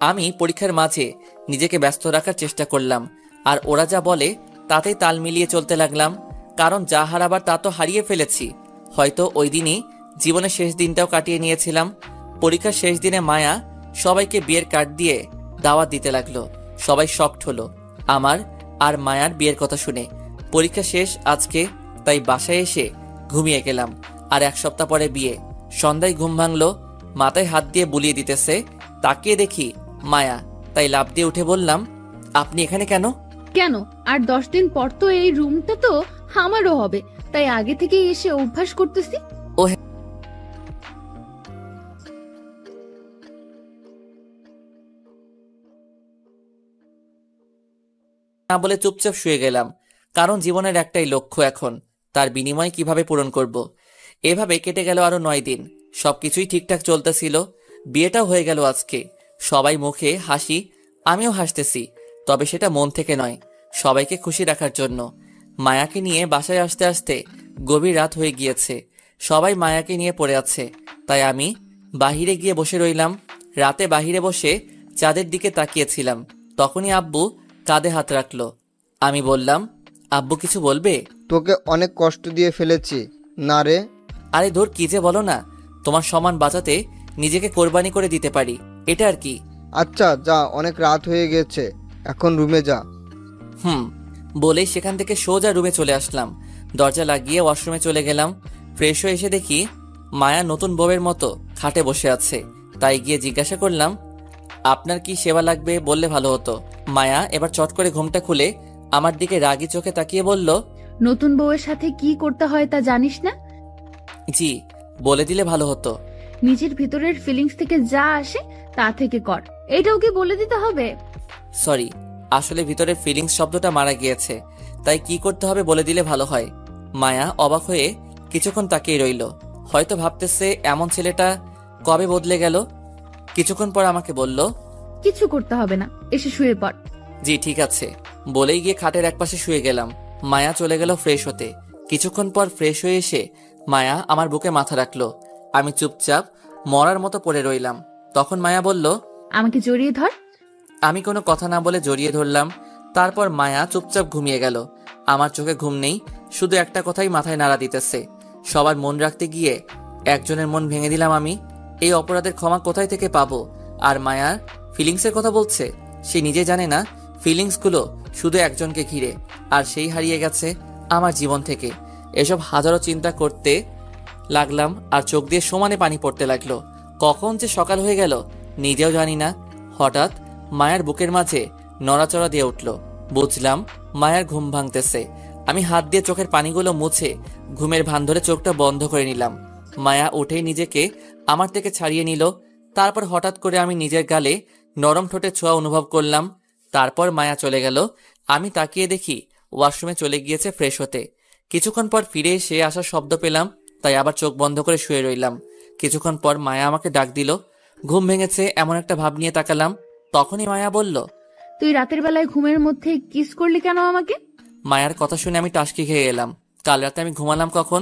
আমি পরীক্ষার মাঝে নিজেকে ব্যস্ত রাখার চেষ্টা করলাম, আর ওরা যা বলে তাতেই তাল মিলিয়ে চলতে লাগলাম, কারণ যা হারাবার তা তো হারিয়ে ফেলেছি। হয়তো ওই দিনই জীবনের শেষ দিনটাও কাটিয়ে নিয়েছিলাম। পরীক্ষার শেষ দিনে মায়া সবাইকে বিয়ের কার্ড দিয়ে দাওয়াত দিতে লাগলো। সবাই শকড হলো আমার আর মায়ার বিয়ের কথা শুনে। পরীক্ষা শেষ আজকে, তাই বাসায় এসে ঘুমিয়ে গেলাম। আর এক সপ্তাহ পরে বিয়ে। সন্ধ্যায় ঘুম ভাঙলো, মাথায় হাত দিয়ে বুলিয়ে দিতেছে। তাকিয়ে দেখি মায়া, তাই লাফ দিয়ে উঠে বললাম, আপনি এখানে কেন? কেন, আর 10 দিন পর তো এই রুমটা তো আমারও হবে, তাই আগে থেকে এসে অভ্যাস করতেছি। না বলে চুপচাপ শুয়ে গেলাম, কারণ জীবনের একটাই লক্ষ্য এখন, তার বিনিময় কিভাবে পূরণ করব। এভাবে কেটে গেল আরো 9 দিন। সবকিছুই ঠিকঠাক চলতেছিল, বিয়েটাও হয়ে গেল আজকে। সবাই মুখে হাসি, আমিও হাসতেছি, তবে সেটা মন থেকে নয়, সবাইকে খুশি রাখার জন্য। মায়াকে নিয়ে বাসায় আসতে আসতে গভীর রাত হয়ে গিয়েছে। সবাই মায়াকে নিয়ে পড়ে আছে, তাই আমি বাহিরে গিয়ে বসে রইলাম। রাতে বাহিরে বসে চাঁদের দিকে তাকিয়েছিলাম, তখনই আব্বু কাঁধে হাত রাখলো। আমি বললাম, আব্বু কিছু বলবে? তোকে অনেক কষ্ট দিয়ে ফেলেছি না রে। আরে ধর, কি যে বলো না, তোমার সম্মান বাঁচাতে নিজেকে কোরবানি করে দিতে পারি, এটা আর কি। আচ্ছা যা, অনেক রাত হয়ে গেছে, এখন রুমে যা। বলেই সেখান থেকে সোজা রুমে চলে আসলাম। দরজা লাগিয়ে ওয়াশরুমে চলে গেলাম। ফ্রেশ হয়ে এসে দেখি মায়া নতুন বউয়ের মতো খাটে বসে আছে, তাই গিয়ে জিজ্ঞাসা করলাম, আপনার কি সেবা লাগবে বললে ভালো হতো। মায়া এবার চট করে ঘুমটা খুলে আমার দিকে রাগী চোখে তাকিয়ে বলল, নতুন বউয়ের সাথে কি করতে হয় তা জানিস না? জি, বলে দিলে ভালো হতো। নিজের ভিতরের ফিলিংস থেকে যা আসে তা থেকে কর, এটাও কি বলে দিতে হবে? সরি, আসলে ভিতরের ফিলিংস শব্দটা মারা গিয়েছে, তাই কি করতে হবে বলে দিলে ভালো হয়। মায়া অবাক হয়ে কিছুক্ষণ তাকিয়ে রইল, হয়তো ভাবতেছে এমন ছেলেটা কবে বদলে গেল। কিছুক্ষণ পর আমাকে বলল, কিছু করতে হবে না, এসে শুয়ে পড়। জি ঠিক আছে, বলেই গিয়ে খাটের একপাশে শুয়ে গেলাম। মায়া চলে গেল ফ্রেশ হতে। কিছুক্ষণ পর ফ্রেশ হয়ে এসে মায়া আমার বুকে মাথা রাখলো। আমি চুপচাপ মরার মতো পড়ে রইলাম। তখন মায়া বলল, আমাকে জড়িয়ে ধর। আমি কোনো কথা না বলে জড়িয়ে ধরলাম। তারপর মায়া চুপচাপ ঘুমিয়ে গেল। আমার চোখে ঘুম নেই, শুধু একটা কথাই মাথায় নাড়া দিতেছে। সবার মন রাখতে গিয়ে একজনের মন ভেঙে দিলাম আমি। এই অপরাধের ক্ষমা কোথায় থেকে পাবো? আর মায়ার ফিলিংসের কথা বলছে, সে নিজে জানে না ফিলিংসগুলো শুধু একজনকে ঘিরে, আর সেই হারিয়ে গেছে আমার জীবন থেকে। এসব হাজারো চিন্তা করতে লাগলাম, আর চোখ দিয়ে সমানে পানি পড়তে লাগলো। কখন যে সকাল হয়ে গেল নিজেও জানি না। হঠাৎ মায়ার বুকের মাঝে নড়াচড়া দিয়ে উঠল। বুঝলাম মায়ার ঘুম ভাঙতেছে। আমি হাত দিয়ে চোখের পানিগুলো মুছে ঘুমের ভান ধরে চোখটা বন্ধ করে নিলাম। মায়া উঠেই নিজেকে আমার থেকে ছাড়িয়ে নিল। তারপর হঠাৎ করে আমি নিজের গালে নরম ঠোঁটের ছোঁয়া অনুভব করলাম। তারপর মায়া চলে গেল। আমি তাকিয়ে দেখি ওয়াশরুমে চলে গিয়েছে ফ্রেশ হতে। কিছুক্ষণ পর ফিরে এসে আসার শব্দ পেলাম, তাই আবার চোখ বন্ধ করে শুয়ে রইলাম। কিছুক্ষণ পর মায়া আমাকে ডাক দিল। ঘুম ভেঙেছে এমন একটা ভাব নিয়ে তাকালাম। তখনই মায়া বলল, তুই রাতের বেলায় ঘুমের মধ্যে কিস করলি কেন আমাকে? মায়ার কথা শুনে আমি টাসকি খেয়ে এলাম। কাল রাতে আমি ঘুমালাম কখন?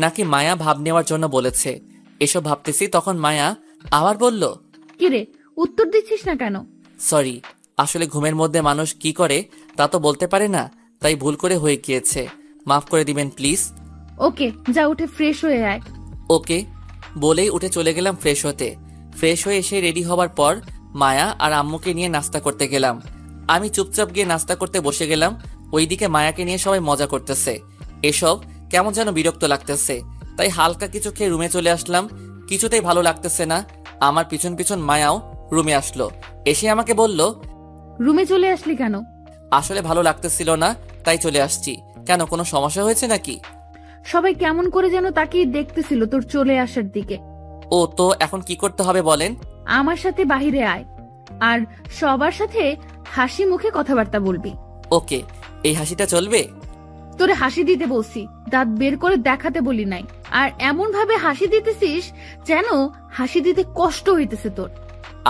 নাকি মায়া ভাব নেওয়ার জন্য বলেছে? এসব ভাবতেছি তখন মায়া আবার বলল, কিরে, উত্তর দিচ্ছিস না কেন? সরি, আসলে ঘুমের মধ্যে মানুষ কি করে তা তো বলতে পারে না, তাই ভুল করে হয়ে গিয়েছে, মাফ করে দিবেন প্লিজ। ওকে, যা উঠে ফ্রেশ হয়ে আয়। ওকে বলেই উঠে চলে গেলাম ফ্রেশ হতে। ফ্রেশ হয়ে এসে রেডি হবার পর মায়া আর আম্মুকে নিয়ে নাস্তা করতে গেলাম। আমি চুপচাপ গিয়ে নাস্তা করতে বসে গেলাম। ওইদিকে মায়াকে নিয়ে সবাই মজা করতেছে। এসব কেমন যেন বিরক্ত লাগতেছে, তাই হালকা কিছু খেয়ে রুমে চলে আসলাম। কিছুতেই ভালো লাগতেছে না। আমার পিছন পিছন মায়াও রুমে আসলো। এসে আমাকে বলল, রুমে চলে আসলি কেন? আসলে ভালো লাগতেছিল না, তাই চলে আসছি। কেন, কোনো সমস্যা হয়েছে নাকি? সবাই কেমন করে যেন তাকিয়ে দেখতেছিল তোর চলে আসার দিকে। ও তো এখন কি করতে হবে বলেন? আমার সাথে বাহিরে আয়, আর সবার সাথে হাসি মুখে কথাবার্তা বলবি। ওকে, এই হাসিটা চলবে? তোরে হাসি দিতে বলছি, দাঁত বের করে দেখাতে বলি নাই। আর এমন ভাবে হাসি দিতেছিস যেন হাসি দিতে কষ্ট হইতেছে তোর।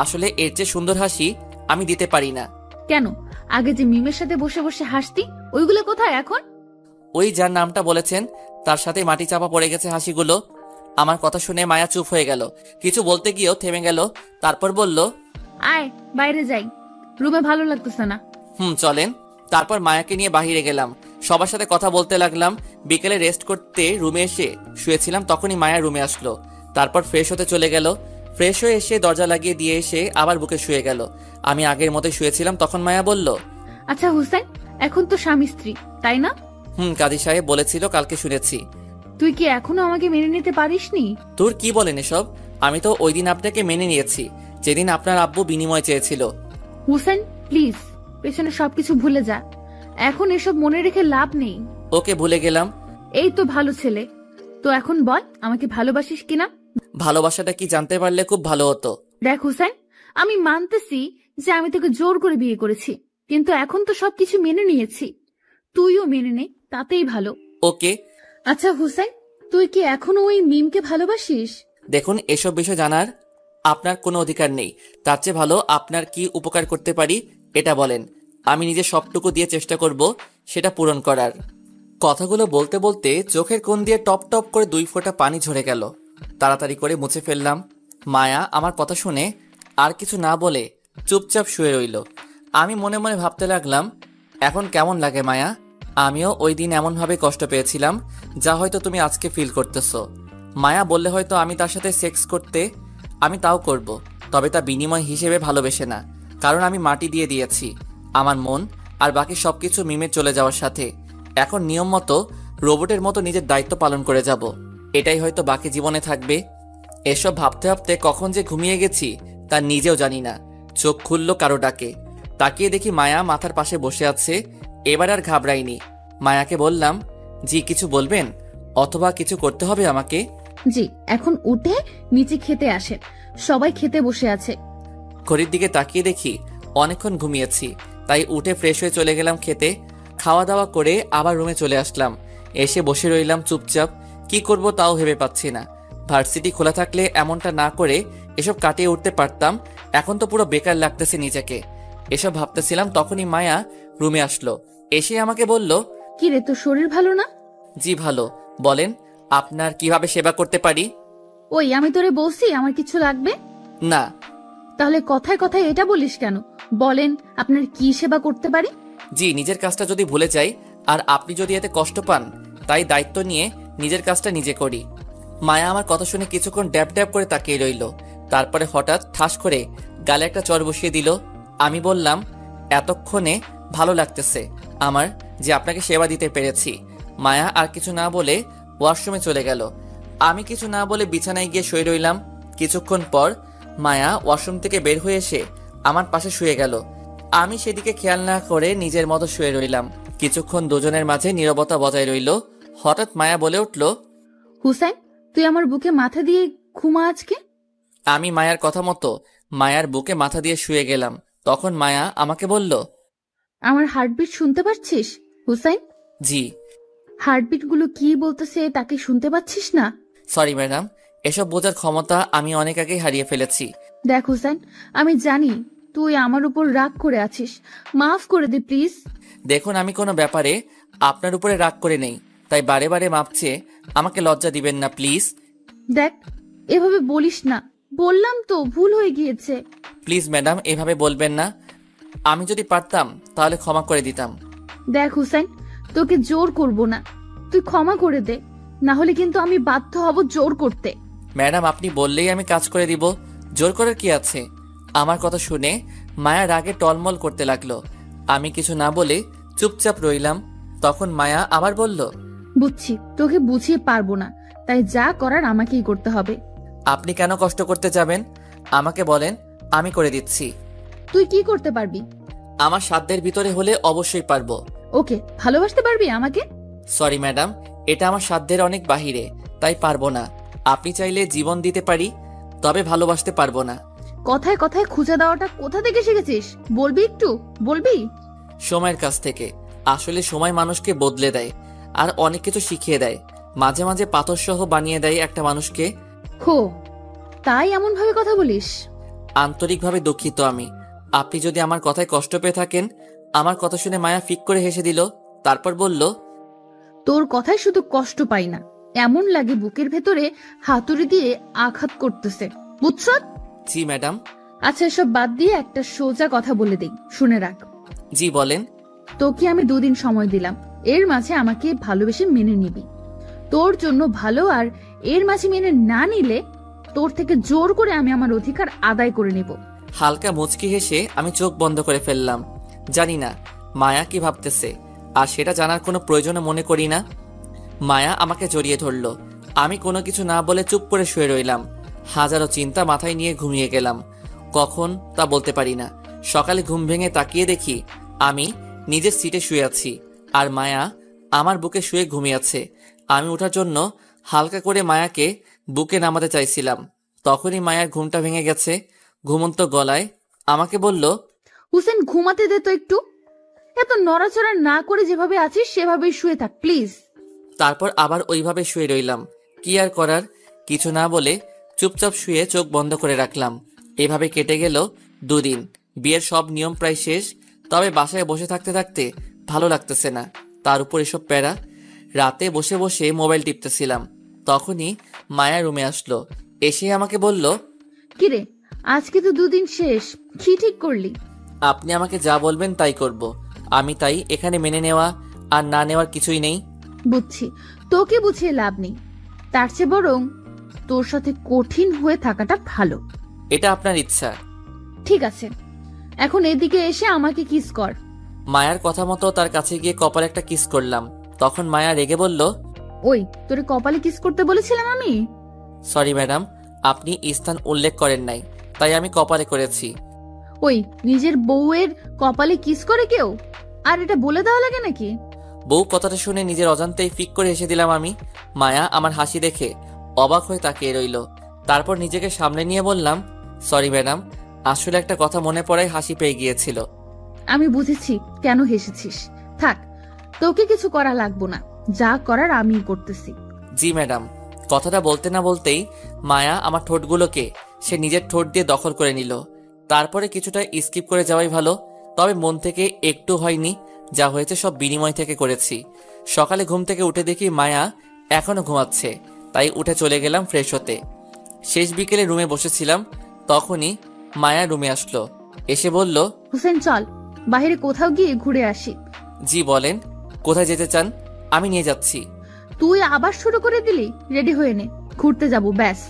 আসলে এর চেয়ে সুন্দর হাসি আমি দিতে পারি না। কেন, আগে যে মিমের সাথে বসে বসে হাসতি, ওইগুলো কোথায় এখন? ওই যার নামটা বলেছেন তার সাথে মাটি চাপা পড়ে গেছে হাসিগুলো। আমার কথা শুনে মায়া চুপ হয়ে গেল। কিছু বলতে গিয়েও থেমে গেল। তারপর বলল, আয় বাইরে যাই, রুমে ভালো লাগতেছে না। চলেন। তারপর মায়াকে নিয়ে বাহিরে গেলাম। সবার সাথে কথা বলতে লাগলাম। বিকেলে রেস্ট করতে রুমে এসে শুয়েছিলাম, তখনই মায়া রুমে আসলো। তারপর ফ্রেশ হতে চলে গেল। ফ্রেশ হয়ে এসে দরজা লাগিয়ে দিয়ে এসে আবার বুকে শুয়ে গেল। আমি আগের মতোই শুয়েছিলাম। তখন মায়া বলল, আচ্ছা হুসেন, এখন তো স্বামী স্ত্রী, তাই না? কাজী সাহেব বলেছিল, কালকে শুনেছি। তুই কি এখনো আমাকে মেনে নিতে পারিসনি? তোর কি বলেন এসব? আমি তো ওই দিন আপনাকে মেনে নিয়েছি, যেদিন আপনার আব্বু বিনিময় চেয়েছিল। হুসেন প্লিজ, পেছনে সবকিছু ভুলে যা, এখন এসব মনে রেখে লাভ নেই। ওকে, ভুলে গেলাম। এই তো ভালো ছেলে। তো এখন বল, আমাকে ভালোবাসিস কিনা? ভালোবাসাটা কি জানতে পারলে খুব ভালো হতো। দেখ হুসেন, আমি মানতেছি যে আমি তোকে জোর করে বিয়ে করেছি, কিন্তু এখন তো সবকিছু মেনে নিয়েছি, তুইও মেনে নে, তাতেই ভালো। ওকে। আচ্ছা হুসেন, তুই কি এখনো ওই মিমকে ভালোবাসিস? দেখুন, এসব বিষয় জানার আপনার কোনো অধিকার নেই। তার চেয়ে ভালো আপনার কি উপকার করতে পারি এটা বলেন। আমি নিজের সবটুকু দিয়ে চেষ্টা করব সেটা পূরণ করার। কথাগুলো বলতে বলতে চোখের কোণ দিয়ে টপ টপ করে 2 ফোঁটা পানি ঝরে গেল। তাড়াতাড়ি করে মুছে ফেললাম। মায়া আমার কথা শুনে আর কিছু না বলে চুপচাপ শুয়ে রইল। আমি মনে মনে ভাবতে লাগলাম, এখন কেমন লাগে মায়া? আমিও ওই দিন এমনভাবে কষ্ট পেয়েছিলাম যা হয়তো তুমি আজকে ফিল করতেছো। মায়া বললে হয়তো আমি তার সাথে সেক্স করতে, আমি তাও করব, তবে তা বিনিময় হিসেবে ভালোবেসে না। কারণ আমি মাটি দিয়ে দিয়েছি আমার মন আর বাকি সবকিছু মিমে চলে যাওয়ার সাথে। এখন নিয়ম মতো রোবটের মতো নিজের দায়িত্ব পালন করে যাব। এটাই হয়তো বাকি জীবনে থাকবে। এসব ভাবতে ভাবতে কখন যে ঘুমিয়ে গেছি তা নিজেও জানি না। চোখ খুলল কারো ডাকে। তাকিয়ে দেখি মায়া মাথার পাশে বসে আছে। এবার আর ঘাবড়াইনি। মায়াকে বললাম, জি কিছু বলবেন অথবা কিছু করতে হবে আমাকে? জি, এখন উঠে নিচে খেতে আসেন, সবাই খেতে বসে আছে। ঘড়ির দিকে তাকিয়ে দেখি অনেকক্ষণ ঘুমিয়েছি, তাই উঠে ফ্রেশ হয়ে চলে গেলাম খেতে। খাওয়া দাওয়া করে আবার রুমে চলে আসলাম। এসে বসে রইলাম চুপচাপ। কি করব তাও ভেবে পাচ্ছি না। ভার্সিটি খোলা থাকলে এমনটা না করে এসব কাটিয়ে উঠতে পারতাম। এখন তো পুরো বেকার লাগতেছে নিজেকে। এসব ভাবতেছিলাম তখনই মায়া রুমে আসলো। এসে আমাকে বলল, কি রে, তোর শরীর ভালো না? জি ভালো, বলেন আপনার কিভাবে সেবা করতে পারি? ওই আমি তোরে বলছি আমার কিছু লাগবে না। তাহলে কথায় কথায় এটা বলিস কেন? বলেন আপনার কি সেবা করতে পারি? জি, নিজের কাজটা যদি ভুলে যাই আর আপনি যদি এতে কষ্ট পান, তাই দায়িত্ব নিয়ে নিজের কাজটা নিজে করি। মায়া আমার কথা শুনে কিছুক্ষণ ড্যাব ড্যাব করে তাকিয়ে রইল। তারপরে হঠাৎ ঠাস করে গালে একটা চড় বসিয়ে দিল। আমি বললাম, এতক্ষণে ভালো লাগতেছে আমার যে আপনাকে সেবা দিতে পেরেছি। মায়া আর কিছু না বলে ওয়াশরুমে চলে গেল। আমি কিছু না বলে বিছানায় গিয়ে শুয়ে রইলাম। কিছুক্ষণ পর মায়া ওয়াশরুম থেকে বের হয়ে এসে আমার পাশে শুয়ে গেল। আমি সেদিকে খেয়াল না করে নিজের মতো শুয়ে রইলাম। কিছুক্ষণ দুজনের মাঝে নীরবতা বজায় রইল। হঠাৎ মায়া বলে উঠল, হুসাইন, তুই আমার বুকে মাথা দিয়ে ঘুমা আজকে। আমি মায়ার কথা মতো মায়ার বুকে মাথা দিয়ে শুয়ে গেলাম। তখন মায়া আমাকে বলল, আমার হার্টবিট শুনতে পাচ্ছিস হুসাইন? জি। হার্টবিট গুলো কি বলতেছে তাকে শুনতে পাচ্ছিস না? সরি ম্যাডাম, এসব বোঝার ক্ষমতা আমি অনেক আগেই হারিয়ে ফেলেছি। দেখ হুসাইন, আমি জানি তুই আমার উপর রাগ করে আছিস, মাফ করে দে প্লিজ। দেখুন, আমি কোনো ব্যাপারে আপনার উপরে রাগ করে নেই, তাই বারে বারে মাপ চেয়ে আমাকে লজ্জা দিবেন না প্লিজ। দেখ, এভাবে বলিস না, বললাম তো ভুল হয়ে গিয়েছে। প্লিজ ম্যাডাম, এভাবে বলবেন না। আমি যদি পারতাম তাহলে ক্ষমা করে দিতাম। দেখ হুসাইন, তোকে জোর করব না, তুই ক্ষমা করে দে, না হলে কিন্তু আমি বাধ্য হব জোর করতে। ম্যাডাম, আপনি বললেই আমি কাজ করে দিব, জোর করার কি আছে? আমার কথা শুনে মায়া রাগে টলমল করতে লাগলো। আমি কিছু না বলে চুপচাপ রইলাম। তখন মায়া আবার বলল, বুঝছি, তোকে বুঝিয়ে পারবো না, তাই যা করার আমাকেই করতে হবে। আপনি কেন কষ্ট করতে যাবেন? আমাকে বলেন, আমি করে দিচ্ছি। তুই কি করতে পারবি? আমার সাধ্যের ভিতরে হলে অবশ্যই পারবো। ওকে, ভালোবাসতে পারবি আমাকে? সরি ম্যাডাম, এটা আমার সাধ্যের অনেক বাহিরে, তাই পারবো না। আপনি চাইলে জীবন দিতে পারি, তবে ভালোবাসতে পারবো না। কথায় কথায় খুঁজে দেওয়াটা কোথা থেকে শিখেছিস? বলবি একটু, বলবি? সময়ের কাছ থেকে। আসলে সময় মানুষকে বদলে দেয় আর অনেক কিছু শিখিয়ে দেয়। মাঝে মাঝে পাথর সহ বানিয়ে দেয় একটা মানুষকে। হো, তাই এমন ভাবে কথা বলিস? আন্তরিকভাবে দুঃখিত আমি। আপনি যদি আমার কথায় কষ্ট পেয়ে থাকেন। আমার কথা শুনে মায়া ফিক করে হেসে দিল। তারপর বলল, তোর কথায় শুধু কষ্ট পাই না, এমন লাগে বুকের ভেতরে হাতুড়ি দিয়ে আঘাত করতেছে, বুঝছ? জি ম্যাডাম। আচ্ছা, এসব বাদ দিয়ে একটা সোজা কথা বলে দেই, শুনে রাখ। জি বলেন। তোকে আমি 2 দিন সময় দিলাম, এর মাঝে আমাকে ভালোবেসে মেনে নিবি। তোর জন্য ভালো, আর এর মাঝে মেনে না নিলে তোর থেকে জোর করে আমি আমার অধিকার আদায় করে নেব। হালকা মুচকি হেসে আমি চোখ বন্ধ করে ফেললাম। জানি না মায়া কি ভাবতেছে, আর সেটা জানার কোনো প্রয়োজন মনে করি না। মায়া আমাকে জড়িয়ে ধরল। আমি কোনো কিছু না বলে চুপ করে শুয়ে রইলাম। হাজারো চিন্তা মাথায় নিয়ে ঘুমিয়ে গেলাম। কখন তা বলতে পারি না। সকালে ঘুম ভেঙে তাকিয়ে দেখি আমি নিজের সিটে শুয়ে আছি, আর মায়া আমার বুকে শুয়ে ঘুমিয়ে আছে। আমি ওঠার জন্য হালকা করে মায়াকে বুকে নামাতে চাইছিলাম, তখনই মায়ার ঘুমটা ভেঙে গেছে। ঘুমন্ত গলায় আমাকে বলল, হুসেন, ঘুমাতে দে তো একটু, এত নড়াচড়া না করে যেভাবে আছিস সেভাবেই শুয়ে থাক প্লিজ। তারপর আবার ওইভাবে শুয়ে রইলাম। কি আর করার, কিছু না বলে চুপচাপ শুয়ে চোখ বন্ধ করে রাখলাম। এভাবে কেটে গেল 2 দিন। বিয়ের সব নিয়ম প্রায় শেষ, তবে বাসায় বসে থাকতে থাকতে ভালো লাগতেছে না, তার উপর এসব প্যারা। রাতে বসে বসে মোবাইল টিপতেছিলাম, তখনই মায়া রুমে আসলো। এসে আমাকে বলল, কিরে, আজকে তো 2 দিন শেষ, কি ঠিক করলি? আপনি আমাকে যা বলবেন তাই করব। আমি তাই এখানে মেনে নেওয়া আর না নেওয়ার কিছুই নেই। বুঝছি, তোকে বুঝিয়ে লাভ নেই, তার চেয়ে বরং তোর সাথে কঠিন হয়ে থাকাটা ভালো। এটা আপনার ইচ্ছা। ঠিক আছে, এখন এদিকে এসে আমাকে কিস কর। মায়ার কথা মতো তার কাছে গিয়ে কপালে একটা কিস করলাম। তখন মায়া রেগে বলল, ওই, তোরে কপালে কিস করতে বলেছিলাম আমি? সরি ম্যাডাম, আপনি স্থান উল্লেখ করেন নাই, তাই আমি কপালে করেছি। ওই, নিজের বউয়ের কপালে কিস করে কেউ? আর এটা বলে দেওয়া লাগে নাকি? বউ কথাটা শুনে নিজের অজান্তেই ফিক করে হেসে দিলাম আমি। মায়া আমার হাসি দেখে অবাক হয়ে তাকিয়ে রইল। তারপর নিজেকে সামলে নিয়ে বললাম, সরি ম্যাডাম, আসলে একটা কথা মনে পড়ায় হাসি পেয়ে গিয়েছিল। আমি বুঝেছি কেন হেসেছিস। থাক, তোকে কিছু করা লাগবো না, যা করার আমিই করতেছি। জি ম্যাডাম। কথাটা বলতে না বলতেই মায়া আমার ঠোঁটগুলোকে সে নিজের ঠোঁট দিয়ে দখল করে নিল। তারপরে কিছুটা স্কিপ করে যাওয়াই ভালো, তবে মন থেকে একটু হয়নি, যা হয়েছে সব বিনিময় থেকে করেছি। সকালে ঘুম থেকে উঠে দেখি মায়া এখনো ঘুমাচ্ছে, তাই উঠে চলে গেলাম ফ্রেশ হতে। শেষ বিকেলে রুমে বসেছিলাম, তখনই মায়া রুমে আসলো। এসে বলল, হোসেন, চল বাইরে কোথাও গিয়ে ঘুরে আসি। জি বলেন, কোথায় যেতে চান? আমি নিয়ে যাচ্ছি। তুই আবার শুরু করে দিলি? রেডি হয়ে নে, ঘুরতে যাব, ব্যাস।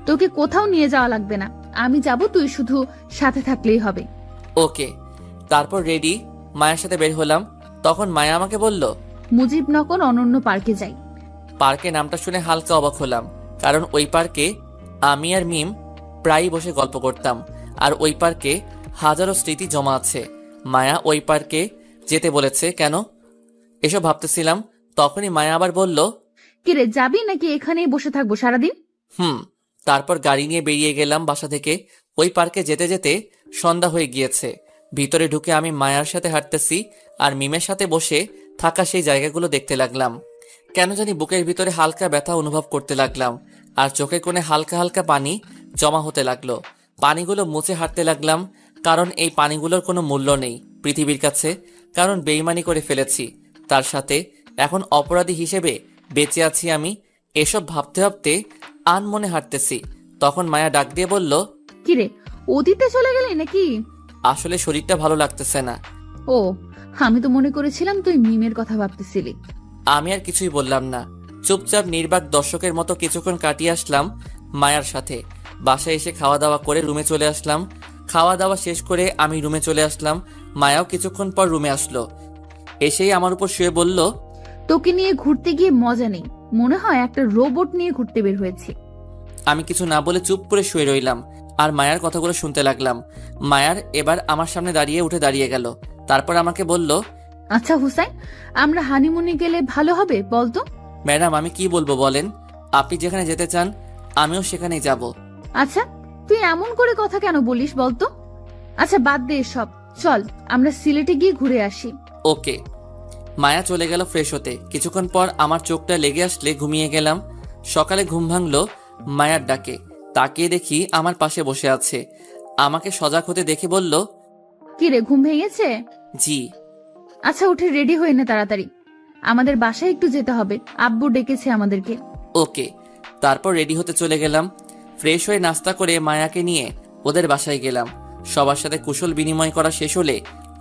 তোকে কোথাও নিয়ে যাওয়া লাগবে না, আমি যাব, তুই শুধু সাথে থাকলেই হবে। ওকে। তারপর রেডি মায়ের সাথে বের হলাম। তখন মায়া আমাকে বলল, মুজিবনগর অনন্য পার্কে যাই। পার্কে নামটা শুনে হালকা অবাক হলাম, কারণ ওই পার্কে আমি আর মিম প্রায়ই বসে গল্প করতাম, আর ওই পার্কে হাজারো স্মৃতি জমা আছে। মায়া ওই পার্কে যেতে বলেছে কেন, এসব ভাবতেছিলাম। তখনই মায়া আবার বলল, কিরে, যাবি নাকি এখানেই বসে থাকবো সারাদিন? তারপর গাড়ি নিয়ে বেরিয়ে গেলাম বাসা থেকে। ওই পার্কে যেতে যেতে সন্ধ্যা হয়ে গিয়েছে। ভিতরে ঢুকে আমি মায়ার সাথে হাঁটতেছি আর মিমের সাথে বসে থাকা সেই জায়গাগুলো দেখতে লাগলাম। কেন জানি বুকের ভিতরে হালকা ব্যথা অনুভব করতে লাগলাম, আর চোখের কোণে হালকা হালকা পানি জমা হতে লাগলো। পানিগুলো মুছে হাঁটতে লাগলাম, কারণ এই পানিগুলোর কোনো মূল্য নেই পৃথিবীর কাছে, কারণ বেইমানি করে ফেলেছি তার সাথে। এখন অপরাধী হিসেবে বেঁচে আছি আমি। এসব ভাবতে ভাবতে আনমনে হাঁটতেছি। তখন মায়া ডাক দিয়ে বলল, কিরে, অতীতে চলে গেলি নাকি? আসলে শরীরটা ভালো লাগতেছে না। ও, আমি তো মনে করেছিলাম তুই মিমের কথা ভাবতেছিলি। আমি আর কিছুই বললাম না, চুপচাপ নির্বাক দর্শকের মতো কিছুক্ষণ কাটিয়ে আসলাম মায়ার সাথে। বাসায় এসে খাওয়া দাওয়া করে রুমে চলে আসলাম। খাওয়া দাওয়া শেষ করে আমি রুমে চলে আসলাম। মায়াও কিছুক্ষণ পর রুমে আসলো। এসেই আমার উপর শুয়ে বলল, তোকে নিয়ে ঘুরতে গিয়ে মজা নেই, মনে হয় একটা রোবট নিয়ে ঘুরতে বের হয়েছে। আমি কিছু না বলে চুপ করে শুয়ে রইলাম আর মায়ার কথাগুলো শুনতে লাগলাম। মায়ার এবার আমার সামনে উঠে দাঁড়িয়ে গেল। তারপর আমাকে বলল, আচ্ছা হুসাইন, আমরা হানিমুনে গেলে ভালো হবে বলতো? ম্যাডাম আমি কি বলবো বলেন, আপনি যেখানে যেতে চান আমিও সেখানেই যাব। আচ্ছা, তুই এমন করে কথা কেন বলিস বলতো? আচ্ছা বাদ দে সব, চল আমরা সিলেটে গিয়ে ঘুরে আসি। ওকে। মায়া চলে গেল ফ্রেশ হতে। কিছুক্ষণ পর আমার চোখটা লেগে আসলে ঘুমিয়ে গেলাম। সকালে ঘুম ভাঙলো মায়ার ডাকে। তাকিয়ে দেখি আমার পাশে বসে আছে। আমাকে সজাগ হতে দেখে বলল, কিরে, ঘুম ভেঙেছে? জি। আচ্ছা উঠে রেডি হয়ে নে তাড়াতাড়ি, আমাদের বাসায় একটু যেতে হবে, আব্বু ডেকেছে আমাদেরকে। ওকে। তারপর রেডি হতে চলে গেলাম। ফ্রেশ হয়ে নাস্তা করে মায়াকে নিয়ে ওদের বাসায় গেলাম। সবার সাথে কুশল বিনিময় করা শেষ হলে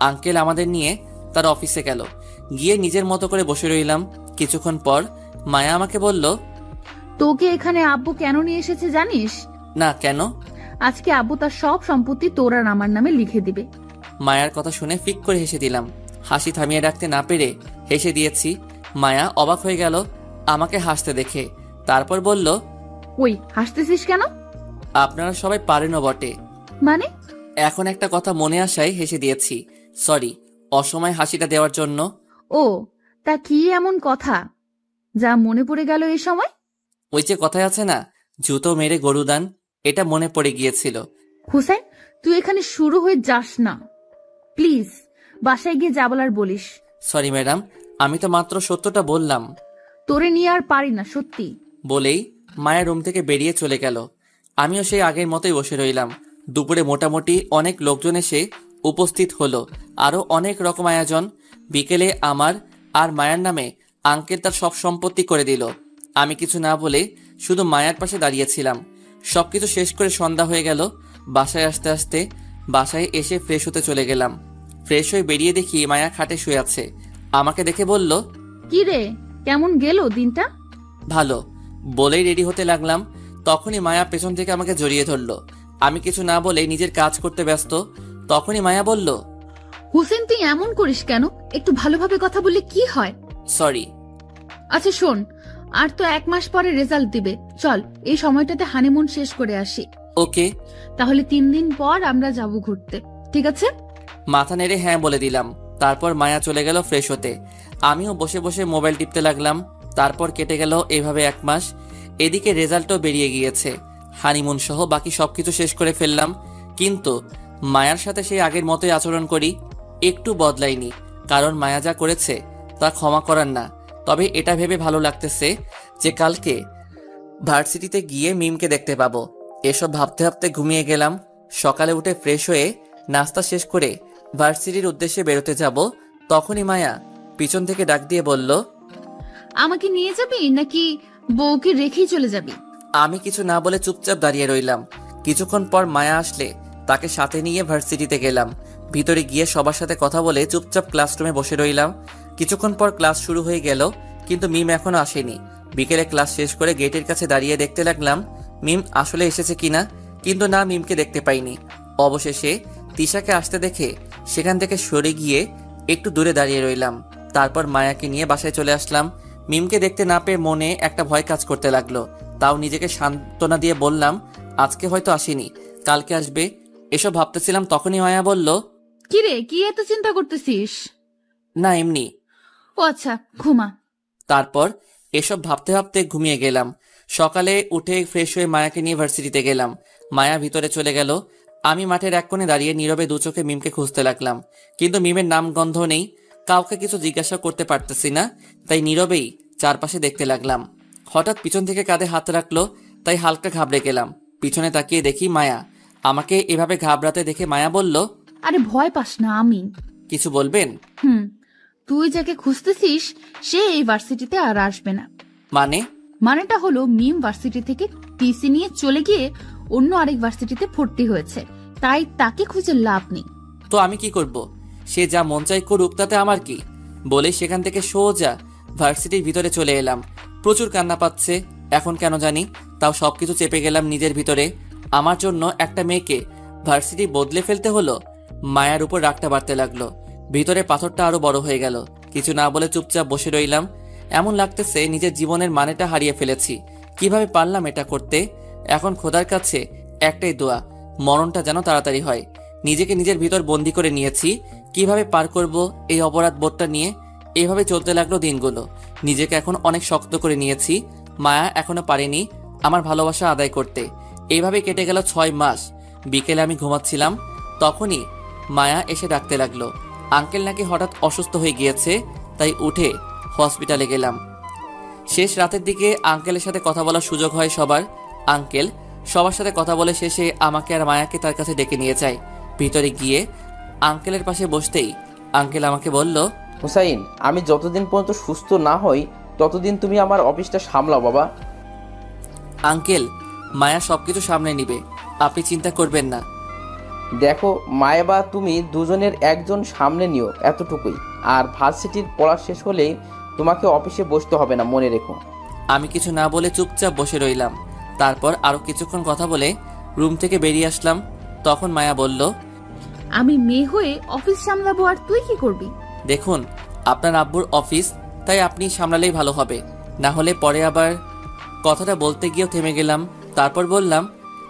আঙ্কেল আমাদের নিয়ে তার অফিসে গেল। গিয়ে নিজের মতো করে বসে রইলাম। কিছুক্ষণ পর মায়া আমাকে বলল, তোকে এখানে আব্বু কেন নিয়ে এসেছে জানিস? না, কেন? আজকে আব্বু তার সব সম্পত্তি তোর আর আমার নামে লিখে দিবে। মায়ার কথা শুনে ফিক করে হেসে দিলাম। হাসি থামিয়ে রাখতে না পেরে হেসে দিয়েছি। মায়া অবাক হয়ে গেল আমাকে হাসতে দেখে। তারপর বলল, ওই, হাসতেছিস কেন? আপনারা সবাই পারেনও বটে। মানে? এখন একটা কথা মনে আসায় হেসে দিয়েছি। সরি অসময় হাসিটা দেওয়ার জন্য। ও, তা কি এমন কথা যা মনে পড়ে গেল এই সময়? ওই যে কথায় আছে না, জুতো মেরে গরু দান, এটা মনে পড়ে গিয়েছিল। হুসাইন, তুই এখানে শুরু হয়ে যাস না প্লিজ, বাসায় গিয়ে যা বলার বলিস। সরি ম্যাডাম, আমি তো মাত্র সত্যটা বললাম। তোরে নিয়ে আর পারি না সত্যি। বলেই মায়ের রুম থেকে বেরিয়ে চলে গেল। আমিও সেই আগের মতোই বসে রইলাম। দুপুরে মোটামুটি অনেক লোকজন এসে উপস্থিত হলো, আরও অনেক রকম আয়োজন। বিকেলে আমার আর মায়ার নামে আঙ্কেল তার সব সম্পত্তি করে দিল। আমি কিছু না বলে শুধু মায়ার পাশে দাঁড়িয়েছিলাম। সবকিছু শেষ করে সন্ধ্যা হয়ে গেল। বাসায় আসতে আসতে বাসায় এসে ফ্রেশ হতে চলে গেলাম। ফ্রেশ হয়ে বেরিয়ে দেখি মায়া খাটে শুয়ে আছে। আমাকে দেখে বলল, কি রে, কেমন গেল দিনটা? ভালো বলেই রেডি হতে লাগলাম, তখনই মায়া পেছন থেকে আমাকে জড়িয়ে ধরলো। আমি কিছু না বলে নিজের কাজ করতে ব্যস্ত। তখনই মায়া বলল, হুসেন তুই এমন করিস কেন? একটু ভালোভাবে কথা বললে কি হয়? সরি। আচ্ছা শোন, আর তো 1 মাস পরে রেজাল্ট দিবে, চল এই সময়টাতে হানিমুন শেষ করে আসি। ওকে। তাহলে 3 দিন পর আমরা যাব ঘুরতে, ঠিক আছে? মাথা নেড়ে হ্যাঁ বলে দিলাম। তারপর মায়া চলে গেল ফ্রেশ হতে। আমিও বসে বসে মোবাইল টিপতে লাগলাম। তারপর কেটে গেল এভাবে 1 মাস। এদিকে রেজাল্টও বেরিয়ে গিয়েছে, হানিমুন সহ বাকি সবকিছু শেষ করে ফেললাম। কিন্তু মায়ার সাথে সেই আগের মতোই আচরণ করি, একটু বদলাইনি। কারণ মায়া যা করেছে তা ক্ষমা করার না। তবে এটা ভেবে ভালো লাগতেছে যে কালকে ভার্সিটিতে গিয়ে মিমকে দেখতে পাবো। এসব ভাবতে ভাবতে ঘুমিয়ে গেলাম। সকালে উঠে ফ্রেশ হয়ে নাস্তা শেষ করে ভার্সিটির উদ্দেশ্যে বেরোতে যাব। তখনই মায়া পিছন থেকে ডাক দিয়ে বলল, আমাকে নিয়ে যাবি নাকি বউকে রেখেই চলে যাবি? আমি কিছু না বলে চুপচাপ দাঁড়িয়ে রইলাম। কিছুক্ষণ পর মায়া আসলে তাকে সাথে নিয়ে ভার্সিটিতে গেলাম। ভিতরে গিয়ে সবার সাথে কথা বলে চুপচাপ ক্লাসরুমে বসে রইলাম। কিছুক্ষণ পর ক্লাস শুরু হয়ে গেল, কিন্তু মিম এখনো আসেনি। বিকেলে ক্লাস শেষ করে গেটের কাছে দাঁড়িয়ে দেখতে লাগলাম মিম আসলে এসেছে কিনা, কিন্তু না, মিমকে দেখতে পাইনি। অবশেষে তিশাকে আসতে দেখে সেখান থেকে সরে গিয়ে একটু দূরে দাঁড়িয়ে রইলাম। তারপর মায়াকে নিয়ে বাসায় চলে আসলাম। মিমকে দেখতে না পেয়ে মনে একটা ভয় কাজ করতে লাগলো। তাও নিজেকে সান্ত্বনা দিয়ে বললাম, আজকে হয়তো আসেনি, কালকে আসবে। এসব ভাবতেছিলাম, তখনই মায়া বলল, কি রে, কি এত চিন্তা করতেছিস? না এমনি। ও আচ্ছা, ঘুমা। তারপর এসব ভাবতে ভাবতে ঘুমিয়ে গেলাম। সকালে উঠে ফ্রেশ হয়ে মায়াকে নিয়ে ভার্সিটিতে গেলাম। মায়া ভিতরে চলে গেল। আমি মাঠের এক কোণে দাঁড়িয়ে নীরবে দু চোখে মিমকে খুঁজতে লাগলাম, কিন্তু মিমের নাম গন্ধ নেই। কাউকে কিছু জিজ্ঞাসা করতে পারতেছি না, তাই নীরবেই চারপাশে দেখতে লাগলাম। হঠাৎ পিছন থেকে কাঁধে হাত রাখলো, তাই হালকা ঘাবড়ে গেলাম। পিছনে তাকিয়ে দেখি মায়া। আমাকে এভাবে ঘাবড়াতে দেখে মায়া বলল, আরে ভয় পাস না, আমি। কিছু বলবেন? তুই যাকে খুঁজতেছিস সে এই ভার্সিটিতে আর আসবে না। মানেটা হলো মিম ভার্সিটি থেকে টিসি নিয়ে চলে গিয়ে অন্য আরেক ভার্সিটিতে ভর্তি হয়েছে, তাই তাকে খুঁজে লাভ নেই। তো আমি কি করব? সে যা মন চাই করুক, তাতে আমার কি? বলে সেখান থেকে সোজা ভার্সিটির ভিতরে চলে এলাম। প্রচুর কান্না পাচ্ছে এখন কেন জানি, তাও সবকিছু চেপে গেলাম নিজের ভিতরে। আমার জন্য একটা মেয়েকে ভার্সিটি বদলে ফেলতে হলো। মায়ার উপর রাগটা বাড়তে লাগলো। ভিতরে পাথরটা আরো বড় হয়ে গেল। কিছু না বলে চুপচাপ বসে রইলাম। এমন লাগতেছে নিজের জীবনের মানেটা হারিয়ে ফেলেছি। কিভাবে পারলাম এটা করতে? এখন খোদার কাছে একটাই দোয়া, মরণটা যেন তাড়াতাড়ি হয়। নিজেকে নিজের ভিতর বন্দি করে নিয়েছি, কিভাবে পার করব এই অপরাধ বোধটা নিয়ে। এইভাবে চলতে লাগলো দিনগুলো। নিজেকে এখন অনেক শক্ত করে নিয়েছি। মায়া এখনো পারেনি আমার ভালোবাসা আদায় করতে। এইভাবে কেটে গেল 6 মাস। বিকেলে আমি ঘুমাচ্ছিলাম, তখনই মায়া এসে ডাকতে লাগলো। আঙ্কেল নাকি হঠাৎ অসুস্থ হয়ে গিয়েছে, তাই উঠে হসপিটালে গেলাম। শেষ রাতের দিকে আঙ্কেলের সাথে কথা বলার সুযোগ হয় সবার। আঙ্কেল সবার সাথে কথা বলে শেষে আমাকে আর মায়াকে তার কাছে ডেকে নিয়ে যায়। ভিতরে গিয়ে আঙ্কেলের পাশে বসতেই আঙ্কেল আমাকে বলল, হুসাইন, আমি যতদিন পর্যন্ত সুস্থ না হই ততদিন তুমি আমার অফিসটা সামলাও বাবা। আঙ্কেল, মায়া সবকিছু সামনে নিবে, আপনি চিন্তা করবেন না। দেখো, মায়া বা তুমি দুজনের একজন সামনে নিও, এতটুকুই। আর ভার্সিটির পড়া শেষ হলেই তোমাকে অফিসে বসতে হবে না, মনে রেখো। আমি কিছু না বলে চুপচাপ বসে রইলাম। তারপর আরো কিছুক্ষণ কথা বলে রুম থেকে বেরিয়ে আসলাম। তখন মায়া বলল, আমি মেয়ে হয়ে অফিস সামলাবো আর তুই কি করবি? দেখুন, আপনার আব্বুর অফিস, তাই আপনি সামলালেই ভালো হবে, না হলে পরে আবার। কথাটা বলতে গিয়েও থেমে গেলাম। তারপর বললাম,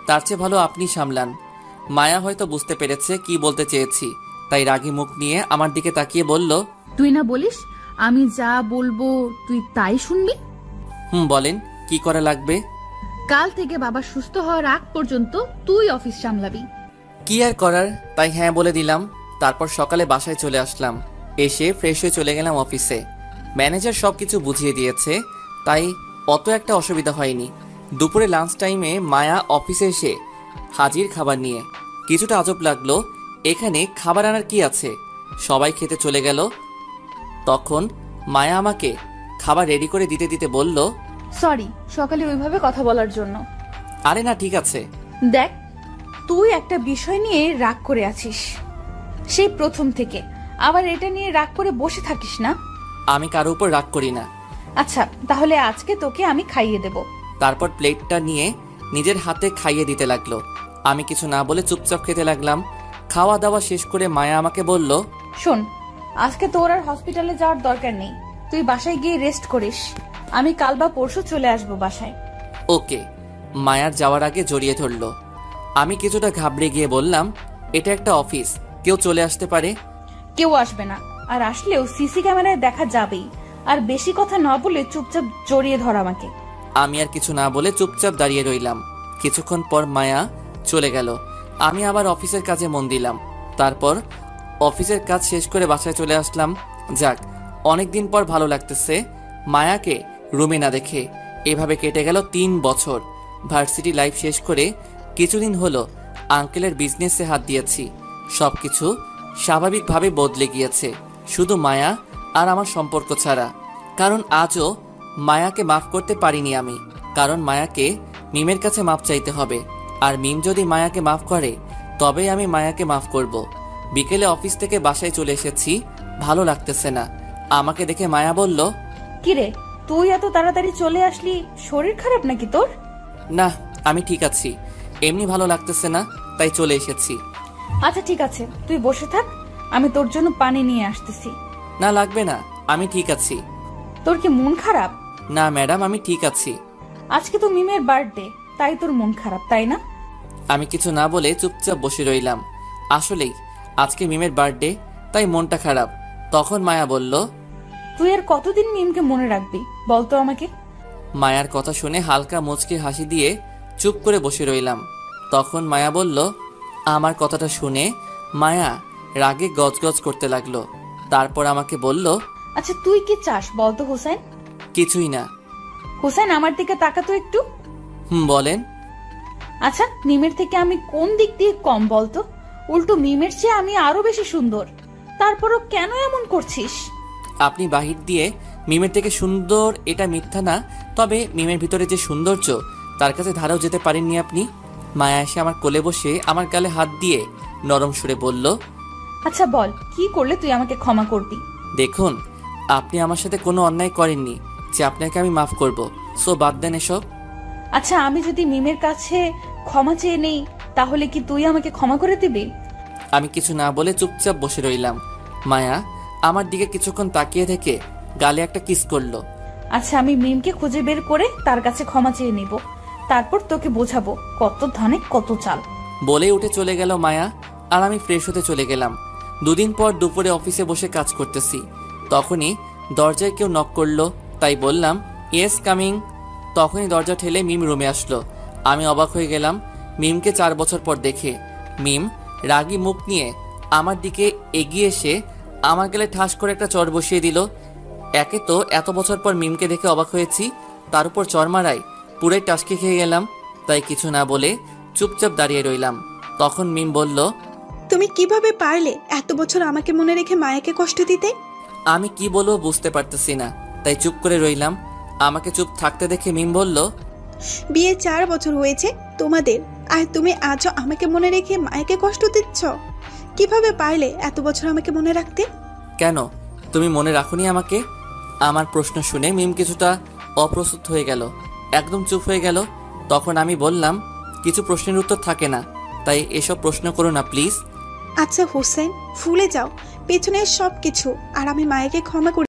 তার চেয়ে ভালো আপনি সামলান। মায়া হয়তো বুঝতে পেরেছে কি বলতে চেয়েছি, তাই রাগী মুখ নিয়ে আমার দিকে তাকিয়ে বলল, তুই না বলিস আমি যা বলবো তুই তাই শুনবি? বলেন, কি করা লাগবে? কাল থেকে বাবা সুস্থ হওয়ার আগ পর্যন্ত তুই অফিস সামলাবি। কি আর করার, তাই হ্যাঁ বলে দিলাম। তারপর সকালে বাসায় চলে আসলাম। এসে ফ্রেশ হয়ে চলে গেলাম অফিসে। ম্যানেজার সবকিছু বুঝিয়ে দিয়েছে, তাই অত একটা অসুবিধা হয়নি। দুপুরে লাঞ্চ টাইমে মায়া অফিসে এসে হাজির খাবার নিয়ে। কিছুটা আজব লাগলো, এখানে খাবার আনার কি আছে? সবাই খেতে চলে গেল। তখন মায়া আমাকে খাবার রেডি করে দিতে দিতে বলল, সরি সকালে ওইভাবে কথা বলার জন্য। আরে না, ঠিক আছে। দেখ, তুই একটা বিষয় নিয়ে রাগ করে আছিস সেই প্রথম থেকে, আবার এটা নিয়ে রাগ করে বসে থাকিস না। আমি কারো উপর রাগ করি না। আচ্ছা তাহলে আজকে তোকে আমি খাইয়ে দেব। তারপর প্লেটটা নিয়ে নিজের হাতে খাইয়ে দিতে লাগলো। আমি কিছু না বলে চুপচাপ খেতে লাগলাম। খাওয়া দাওয়া শেষ করে মায়া আমাকে বলল, শোন, আজকে তোর আর হসপিটালে যাওয়ার দরকার নেই, তুই বাসায় গিয়ে রেস্ট করিস। আমি কাল বা পরশু চলে আসবো বাসায়। ওকে। মায়ার যাওয়ার আগে জড়িয়ে ধরলো। আমি কিছুটা ঘাবড়ে গিয়ে বললাম, এটা একটা অফিস, কেউ চলে আসতে পারে। কেউ আসবে না, আর আসলেও সিসি ক্যামেরায় দেখা যাবেই। আর বেশি কথা না বলে চুপচাপ জড়িয়ে ধর আমাকে। আমি আর কিছু না বলে চুপচাপ দাঁড়িয়ে রইলাম। কিছুক্ষণ পর মায়া চলে গেল। আমি আবার অফিসের কাজে মন দিলাম। তারপর অফিসের কাজ শেষ করে বাসায় চলে আসলাম। যাক, অনেকদিন পর ভালো লাগতেছে মায়াকে রুমে না দেখে। এভাবে কেটে গেল 3 বছর। ভার্সিটি লাইফ শেষ করে কিছুদিন হলো আঙ্কেলের বিজনেসে হাত দিয়েছি। সবকিছু স্বাভাবিকভাবে বদলে গিয়েছে, শুধু মায়া আর আমার সম্পর্ক ছাড়া। কারণ আজও মায়াকে মাফ করতে পারিনি আমি। কারণ মায়াকে মিমের কাছে মাফ চাইতে হবে, আর মিম যদি মায়াকে মাফ করে তবেই আমি মায়াকে মাফ করব। বিকেলে অফিস থেকে বাসায় চলে এসেছি, ভালো লাগতেছে না। আমাকে দেখে মায়া বলল, কিরে তুই এত তাড়াতাড়ি চলে আসলি, শরীর খারাপ নাকি তোর? না, আমি ঠিক আছি, এমনি ভালো লাগতেছে না, তাই চলে এসেছি। আচ্ছা ঠিক আছে, তুই বসে থাক, আমি তোর জন্য পানি নিয়ে আসতেছি। না লাগবে না, আমি ঠিক আছি। তোর কি মন খারাপ? না ম্যাডাম, আমি ঠিক আছি। আজকে তো মিমের বার্থডে, তাই তোর মন খারাপ, তাই না? আমি কিছু না বলে চুপচাপ বসে রইলাম। আসলেই আজকে মিমের বার্থডে, তাই মনটা খারাপ। তখন মায়া বলল, তুই আর কতদিন মিমকে মনে রাখবি বলতো আমাকে? মায়ার কথা শুনে হালকা মুচকি হাসি দিয়ে চুপ করে বসে রইলাম। তখন মায়া বলল, আমার কথাটা শুনে মায়া রাগে গজগজ করতে লাগলো। তারপর আমাকে বলল, আচ্ছা তুই কি চাস বলতো হোসেন? কিছুই না। হোসেন আমার দিকে তাকাতো একটু। বলেন। আচ্ছা মিমের থেকে আমি কোন দিক দিয়ে কম বলতো? উল্টো মিমের চেয়ে আমি আরো বেশি সুন্দর, তারপরও কেন এমন করছিস? আপনি বাহির দিয়ে মিমের থেকে সুন্দর এটা মিথ্যা না, তবে মিমের ভিতরে যে সৌন্দর্য তার কাছে ধারাও যেতে পারেননি আপনি। মায়া এসে আমার কোলে বসে আমার গালে হাত দিয়ে নরম সুরে বলল, আচ্ছা বল, কি করলে তুই আমাকে ক্ষমা করবি? দেখুন, আপনি আমার সাথে কোনো অন্যায় করেননি যে আপনাকে আমি মাফ করব, সো বাদ দেন এসব। আচ্ছা আমি যদি মিমের কাছে ক্ষমা চেয়ে নেই, তাহলে কি তুই আমাকে ক্ষমা করে দিবি? আমি কিছু না বলে চুপচাপ বসে রইলাম। মায়া আমার দিকে কিছুক্ষণ তাকিয়ে থেকে গালে একটা কিস করলো। আচ্ছা আমি মিমকে খুঁজে বের করে তার কাছে ক্ষমা চেয়ে নিব, তারপর তোকে বোঝাবো কত ধানে কত চাল। বলে উঠে চলে গেল মায়া, আর আমি ফ্রেশ হতে চলে গেলাম। দুদিন পর দুপুরে অফিসে বসে কাজ করতেছি, তখনই দরজায় কেউ নক করলো, তাই বললাম, ইয়েস কামিং। তখনই দরজা ঠেলে মিম রুমে আসলো। আমি অবাক হয়ে গেলাম মিমকে 4 বছর পর দেখে। মিম রাগী মুখ নিয়ে আমার দিকে এগিয়ে এসে আমার গালে ঠাস করে একটা চড় বসিয়ে দিল। একে তো এত বছর পর মিমকে দেখে অবাক হয়েছি, তার উপর চড় মারায় পুরাই টাসকে খেয়ে গেলাম। তাই কিছু না বলে চুপচাপ দাঁড়িয়ে রইলাম। তখন মিম বলল, তুমি কিভাবে পারলে এত বছর আমাকে মনে রেখে মায়াকে কষ্ট দিতে? আমি কি বলবো বুঝতে পারতেছি না, তাই চুপ করে রইলাম। আমাকে চুপ থাকতে দেখে মিম বলল, বিয়ে 4 বছর হয়েছে তোমাদের, আর তুমি আজও আমাকে মনে রেখে মায়াকে কষ্ট দিচ্ছ? কিভাবে পারলে এত বছর আমাকে মনে রাখতে? কেন তুমি মনে রাখোনি আমাকে? আমার প্রশ্ন শুনে মিম কিছুটা অপ্রস্তুত হয়ে গেল, একদম চুপ হয়ে গেল। তখন আমি বললাম, কিছু প্রশ্নের উত্তর থাকে না, তাই এসব প্রশ্ন করো না প্লিজ। আচ্ছা হোসেন, ভুলে যাও পেছনের সব কিছু, আর আমি মায়াকে ক্ষমা করি।